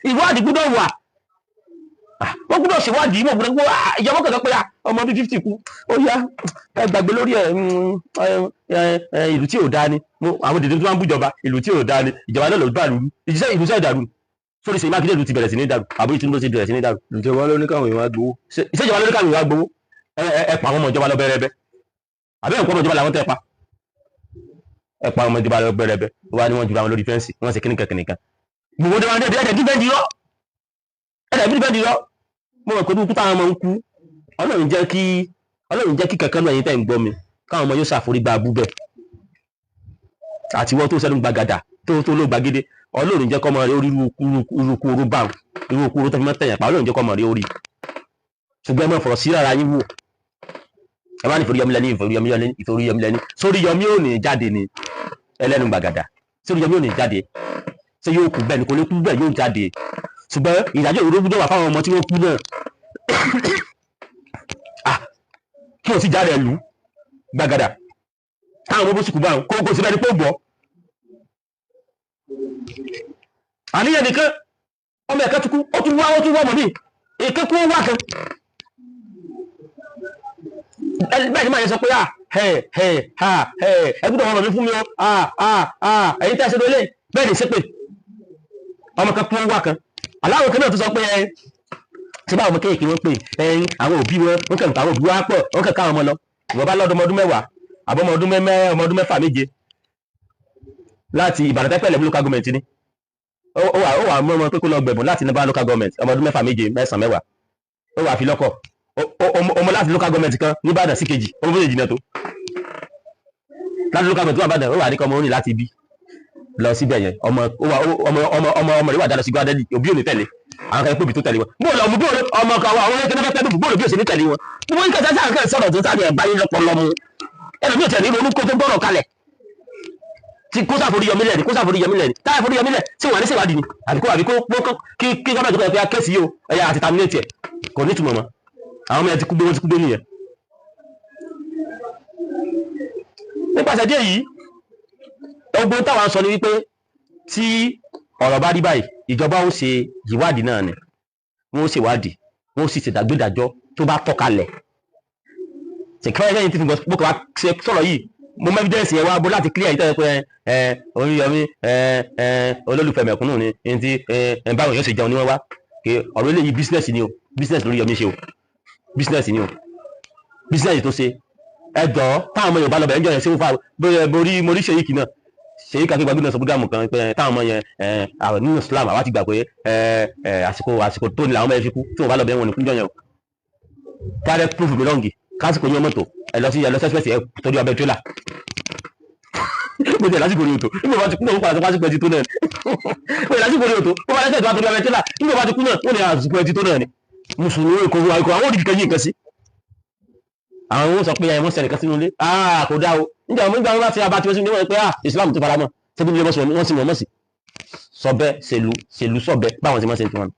S4: ìwádìí gbúdọ̀ wà wọ́n gbúdọ̀ ṣèwádìí mọ̀ gbúdọ̀ ìjọba kẹ̀kẹ́ pé ọmọ bí 50 kú ó yá ẹ gbàgbé lórí ìlú tí ò dáa ni àwọn dèdè tó máa ń bújọba ìlú tí ò dáa ni ìjọba náà ló bá lùlù ìlú sẹ́ẹ̀ dàrú sórí Ṣèyí Mákindé ìlú ti bẹ̀rẹ̀ sí ní dàrú àbúrò ìtúndó ti bẹ̀rẹ̀ sí ní dàrú. ìjọba ló ní káwọn èèyàn wá gbowó.
S2: ìṣèjọba ló ní káwọn èèyàn wá gbowó ẹ pa àwọn ọmọ ìjọba lọ bẹ́rẹ́bẹ́ àbẹ́ ẹ̀kọ́ ọmọ ìjọba làwọn tẹ́ pa ẹ pa ọmọ ìjọba lọ bẹ́rẹ́bẹ́ wọ́n á ní wọ́n jura wọn lórí fẹ́ǹsì wọ́n ṣe kíníkan gbogbo dẹ́wọ́n ẹ̀ẹ́dẹ̀ mo mọ̀ pé bí kúta àwọn ọmọ ń kú Ọlọ́run jẹ́ kí kankan náà yín tẹ́ ń gbọ́ mi káwọn ọmọ yóò ṣàforí gba abúbẹ̀ àti wọ́n tó sẹ́nu Gbàgàdà tó ló Gbàgede Ọlọ́run jẹ́ kọ́mọ rẹ orí irúkú orú bá irúkú orú tó fi mọ́ tẹ̀yàn pa Ọlọ́run jẹ́ kọ́mọ rẹ orí ṣùgbọ́n ẹ mọ̀ fọ̀rọ̀ sí ara yín wò ẹ bá ní ìforí Yọmí lẹ́ni sórí Yọmí ò ní jáde ní ẹlẹ́nu Gbàgàdà sórí Yọmí ò ní jáde ṣé yóò kú bẹ́ẹ̀ ni kò ní kú bẹ́ẹ̀ yóò jáde ṣùgbọ́n ìdájọ́ òdodo gbọ́dọ̀ wà fáwọn ọmọ tí wọ́n kú náà kí o sì jáde ẹ̀lú Gbàgàdà
S4: táwọn ọmọ bó sì kú bá wọn kó sí bẹ́ẹ̀ ni pé ó gbọ́. àníyàn nìkan ọmọ ẹ̀kẹ́ tukú ó tún wá ọmọ mi èké kú wá kan bẹ́ẹ̀ ni máa yẹ sọ pé ẹ gbọ́dọ̀ ọ̀rọ̀ mi fún mi ẹ̀yin tẹ́ ṣe lólè bẹ́ẹ̀ ni ṣépè ọmọ kan kú wá kan aláwọ̀ kan náà tó sọ pé tí báwọn ọmọ kéèké wọn pè àwọn òbí wọn kàn táwọn òbí wa pọ̀ wọn kàn káwọn ọmọ lọ ìwọ bá lọ́dọ̀ ọmọ ọdún 10 àbọ̀ ọmọ ọdún 6 7 láti Ìbàdàn tẹ́pẹ̀lẹ̀ local government ni ó wà mọ́ ọmọ pé kó lọ gbẹ̀bùn láti Naba local government ọmọ ọdún 6 7 9 10 ó wà fi lọ́kọ̀ ọmọ láti local government kan ní Ìbàdàn sí kejì ọmọ méjèèjì náà tó láti local government tó wà Ìbàdàn ó wà ní kọ́ ọmọ orin láti ibi lọ síbẹ̀ yẹn ọmọ rẹ̀ wà dáadáa sí gbádẹ́lì òbí ò ní tẹ̀lé àwọn kan pòbí tó tẹ̀lé wọn bóòlù ọmọ kan àwọn ẹgbẹ́ náà tẹ́lẹ̀ bóòlù bí ó ṣe ní tẹ̀lé wọn gbogbo nǹkan tí a kàn sọ̀rọ̀ tó sáré ẹ̀ báyé lọ́pọ̀ lọ́mú ẹlòmí ò tẹ̀lé ronú kó tó gbọ́rọ̀ kalẹ̀ tí kó sáforí yọmílẹ̀ ni táyà forí yọmílẹ̀ tí wọ́n ní ṣèwádìí ni àbíkó kí gọ́ọ̀mẹ̀ntì kọ́ ẹ̀ kẹ́sì yìí o ẹ̀yà àti terminate ẹ̀ kò ní ìtumọ̀ mọ́ àwọn ọmọ ẹ̀ ti kú gbé nìyẹn. nípasẹ̀ díẹ̀ yìí ogun táwọn sọ ni wípé tí ọ̀rọ̀ bá rí báyìí ìjọba ó ṣe ìwádìí náà ni wọ́n ó ṣèwádìí wọ́n ó sì ṣèdágbédájọ́ tó bá tọ́ kalẹ̀ ṣèkẹ́rẹ́ lẹ́yìn tí mo kàn wá ṣe sọ̀rọ̀ yìí mo mọ evidence yẹn wá bó láti clear yìí tẹ́lẹ̀ pé Oríyọmí olólùfẹ́ mẹ̀kúnnù ni ẹni tí báwọn èèyàn ṣe jẹun ní wọ́n wá kí ọ̀rọ̀ eléyìí business ni o business lóríyọmí ṣe o business ni o business tó ṣe ẹjọ́ táwọn ọmọ Yorùbá lọ bẹ̀rẹ̀ ń jọ yẹn ṣé wọ́n fà mo rí ṣèyíkì náà ṣèyíkì àti gbàgbé náà sọ búdàmù kan pé táwọn ọmọ yẹn nínú Islam àwa ti gbà pé àsìkò tó ní làwọn ọmọ yẹn fi kú tí wọ́n bá lọ bẹ̀rẹ̀ wọn ní kúnjọ yẹn o kárẹ́ proof mi lọ́ngì kásìkò yẹn mọ́tò ẹ lọ sí ẹsẹ̀sì ẹ tọ́jú abẹ́ tírélà mo jẹ lásìkò ní òtò nígbà bá ti kú náà ó padà tó pásìkò ẹtì tó náà ni mo jẹ lásìkò ní òtò ó padà tẹ̀síwájú tọ́jú abẹ́ tírélà nígbà bá ti kú náà ó ní àsìkò ẹtì tó náà ni mùsùlùmí èkó àwọn òdìdí kan yí nǹkan sí àwọn ohun sọ pé ẹ mọ́ sẹ̀rẹ̀ kan sínú ilé kò dá o nígbà wọn bá ti abá tí wọ́n sì ní wọ́n pé Islam tó faramọ́ tẹ́bí nílé wọ́n sì wọ́n mọ̀ sí sọ́bẹ́ ṣèlú sọ́bẹ́ báwọn ti mọ́ sí ti wọn.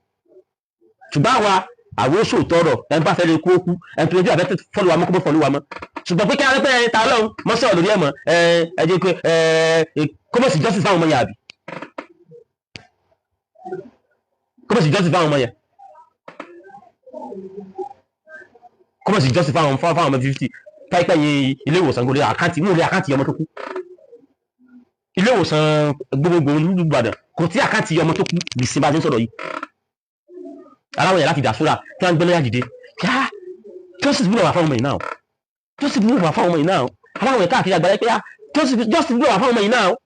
S4: ṣùgbọ́n àwọn oṣù tọrọ ẹni bá fẹ́ lè kú ókú ẹni tó lójú àbẹ́ fọ́lù wa mọ́ kó bọ́ fọ́lù wa mọ́ ṣùgbọ́n pé kí a rẹ́pẹ́ ta lọ́hùn mọ́ sọ̀rọ̀ lórí ẹ̀mọ́ ẹ jẹ́ pé kọ́mọ̀sì justice fáwọn ọmọ yẹn àbí kọ́mọ̀sì justice fáwọn ọmọ yẹn kọ́mọ̀sì justice fáwọn ọmọ 50 táìpẹ́ yìí ilé ìwòsàn gbòdì àkáǹtì mú ilé àkáǹtì ọmọ tó kú ilé ìwòsàn gbogbogbò olùgbàdàn kò tí àkáǹtì ọmọ tó kú bí sí bá ti ń sọ̀rọ̀ yìí aláwọ̀ yẹn láti dàsúrà tí wọ́n ń gbẹ́lẹ́yà dìde yá justice gbúdọ̀ wà fáwọn ọmọ yìí náà justice gbúdọ̀ wà fáwọn ọmọ yìí náà aláwọ̀ yẹn káàkiri àgbáyé pé yá justice gbúdọ̀ wà fáwọn ọmọ yìí náà àwọn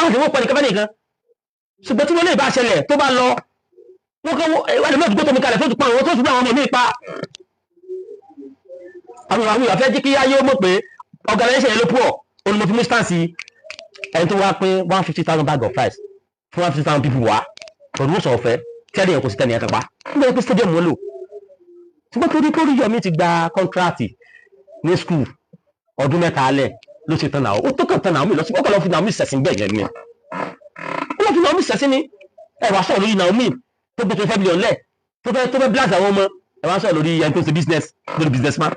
S4: àdéhùn pẹ̀lú kẹfẹ́ nìkan ṣùgbọ́n tí wọ́n lè bá ṣẹlẹ̀ tó bá lọ wọ́n kọ́ wọ́n lè mọ́ ìdúgbò tó mi kalẹ̀ tó ti pa àwọn tó ti gbé àwọn ọmọ mi pa àwọn ìwà fẹ́ jí kí ayé ó mọ̀ pé organisation yẹn ló pọ̀ olùmọ̀tí mú stand sí ẹni tó wá pé 150,000 bag of rice fún 150,000 people wá pẹ̀lú sọ̀ ọ̀fẹ́ tí ẹni yẹn kò sí tẹ́ni yẹn kápá nígbà yẹn pé stadium wọn lò ṣùgbọ́n torí pé Oríyọmí ti gba contract ní school ọdún 3 alẹ́ ló ṣe tán náà ó tó kàn tán Naomi lọ sí ọkọ̀ lọ́ọ́ fi Naomi sẹ̀sìn bẹ́ẹ̀ yẹn ni ó lọ́ọ́ fi Naomi sẹ̀sìn ni ẹ wá sọ̀rọ̀ lórí Naomi tó gbé 25 million lẹ̀ tó fẹ́ blast àwọn ọmọ ẹ wá sọ̀rọ̀ lórí ẹni tó ṣe business lórí businessman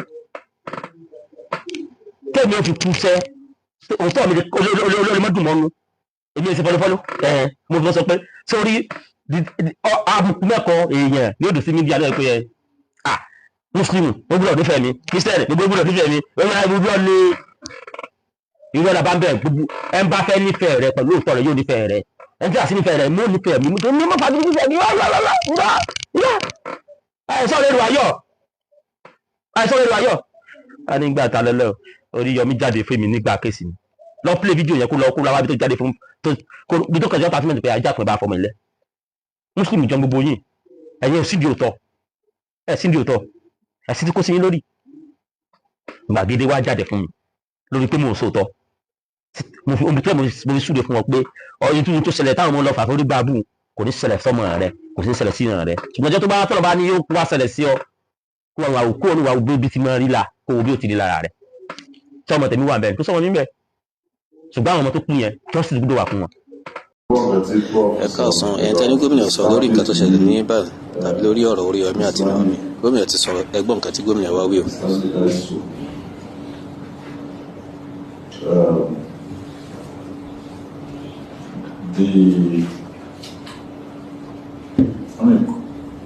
S4: kéèmí ó fi kú sẹ́ òótọ́ mi olórí mọ́dún mọ́nu èmi ẹ̀ ṣe fọlọ́fọlọ́ mo fi sọ pé sórí àbùkù mẹ́kọ̀ọ́ èèyàn ní òdò sí mídíà lọ́wọ́ pé Muslim ó gbúdọ̀ nífẹ̀ẹ́ mi Christian gbogbo gbúdọ̀ nífẹ̀ẹ́ mi ó máa gbúdọ̀ lé irú ọ̀dà bá ń bẹ̀ gbogbo ẹ̀ ń bá fẹ́ nífẹ̀ẹ́ rẹ pẹ̀lú òótọ́ rẹ yóò nífẹ̀ẹ́ rẹ ẹ̀ ń tí a sì nífẹ̀ẹ́ rẹ mo nífẹ̀ẹ́ mi tó ní mọ́fà nífẹ̀ẹ́ mi àìsàn lè rò ayọ̀ a ní gbà ta lọ́lọ́ Oríyọmí jáde fún mi nígbà kéèsì mi lọ play fídíò yẹn kó lọ kó lọ wá bí tó jáde fún bí tó kẹjọ pàtó mẹ́tò pé ajá pẹ̀ bá fọmọ ilẹ̀ Muslim jọ gbogbo yìí ẹ̀yin síbi òtọ́ ẹ̀ sí ti kó sí yín lórí gbàgede wá jáde fún mi lórí pé mo ò sòótọ́ mo fi súre fún wọn pé ọyìn tó ṣẹlẹ̀ táwọn ọmọ lọ fà fórí báàbù kò ní ṣẹlẹ̀ sọ́mọ rẹ kò ní ṣẹlẹ̀ sí ìran rẹ ṣùgbọ́n ọjọ́ tó bá tọ̀rọ̀ bá ní yóò wá ṣẹlẹ̀ sí ọ kó wọn wà kó wọn wà bí ti máa rí la kó wo bí ó ti rí lára rẹ tí ọmọ tèmi wà bẹ́ẹ̀ tó sọmọ níbẹ̀ ṣùgbọ́n àwọn ọmọ tó kú yẹn justice gbọ́dọ̀ wà fún wọn.
S9: ẹ káàsán ẹ̀yin tẹ́ ní gómìnà sọ lórí nǹkan tó ṣẹlẹ̀ ní Ìbàdàn tàbí lórí ọ̀rọ̀ Oríyọmí àti Naomi gómìnà ti sọ̀rọ̀ ẹgbọ́n nǹkan tí gómìnà wá wí o.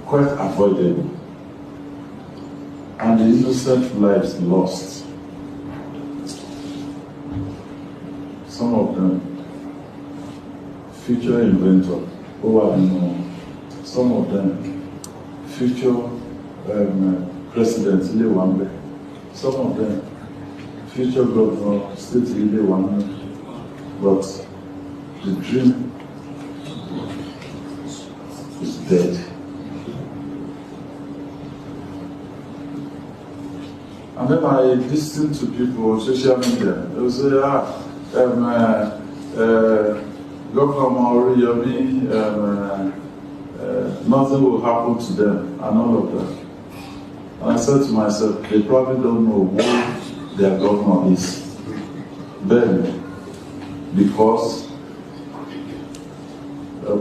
S8: quite avoidable, and the innocent lives lost. Some of them future inventor, some of them future president, some of them future governor, state, but the dream is dead. And then I listen to people on social media. They will say, Governor Maori, nothing will happen to them, and all of that. And I said to myself, they probably don't know who their governor is. Then, because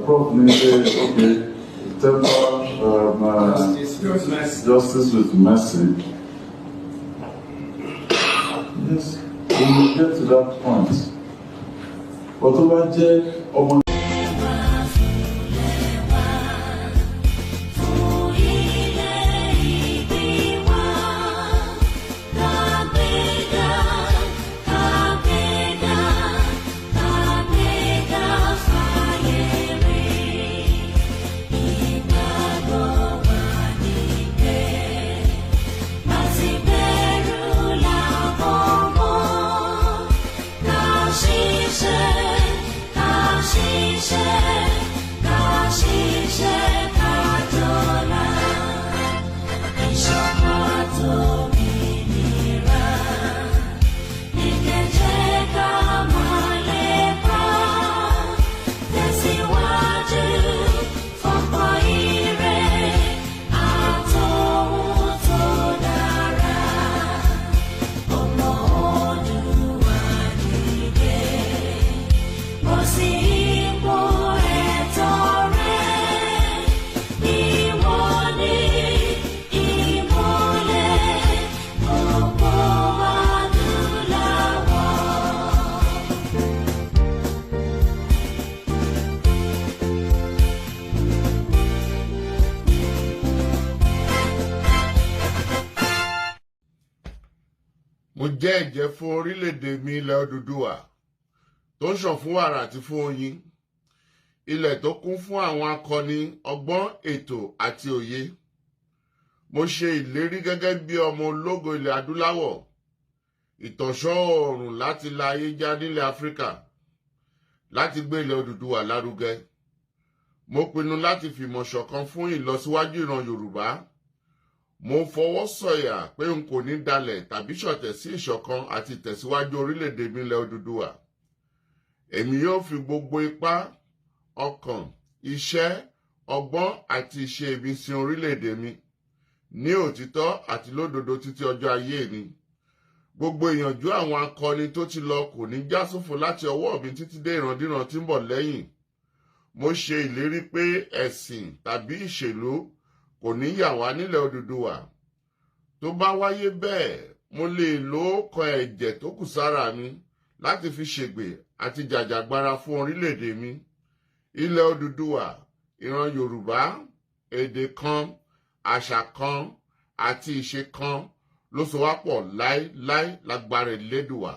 S8: Prof. said, okay, temper justice with mercy. Yes, we will get to that point. But over there,
S10: mo jẹ́ ẹ̀jẹ́ fún orílẹ̀-èdè mi ilẹ̀ Odùduwà tó ń ṣàn fún wàrà àti fún oyin, ilẹ̀ tó kún fún àwọn akọni ọgbọ́n, ètò àti òye. Mo ṣe ìlérí gẹ́gẹ́ bí ọmọ ológo ilẹ̀ adúláwọ̀, ìtànṣán oòrùn láti la ayé já nílẹ̀ Áfíríkà, láti gbé ilẹ̀ Odùduwà lárugẹ. Mo pinnu láti fìmọ̀ ṣọ̀kan fún ìlọsíwájú ìran Yorùbá. Mo fọwọ́ sọ̀yà pé n kò ní dalẹ̀ tàbí ṣọ̀tẹ̀ sí ìṣọ̀kan àti ìtẹ̀síwájú orílẹ̀-èdè mi ilẹ̀ Odùduwà. Èmi yóò fi gbogbo ipá, ọkàn, iṣẹ́, ọgbọ́n àti ìṣe mi sin orílẹ̀-èdè mi ní òtítọ́ àti lódodo títí ọjọ́ ayé mi. Gbogbo ìyànjú àwọn akọni tó ti lọ kò ní já sófo láti ọwọ́ mi títí dé ìrandíran tí ń bọ̀ lẹ́yìn. Mo ṣe ìlérí pé ẹ̀sìn tàbí ìṣèlú kò ní yà wá nílẹ̀ Odùduwà. Tó bá wáyé bẹ́ẹ̀, mo lè lo ọkàn ẹ̀jẹ̀ tó kù sára mi láti fi ṣègbè àti jàjàgbara fún orílẹ̀-èdè mi. Ilẹ̀ Odùduwà, ìran Yorùbá, èdè kan, àṣà kan àti ìṣe kan ló so wá pọ̀ láéláé lágbára Elédùwà.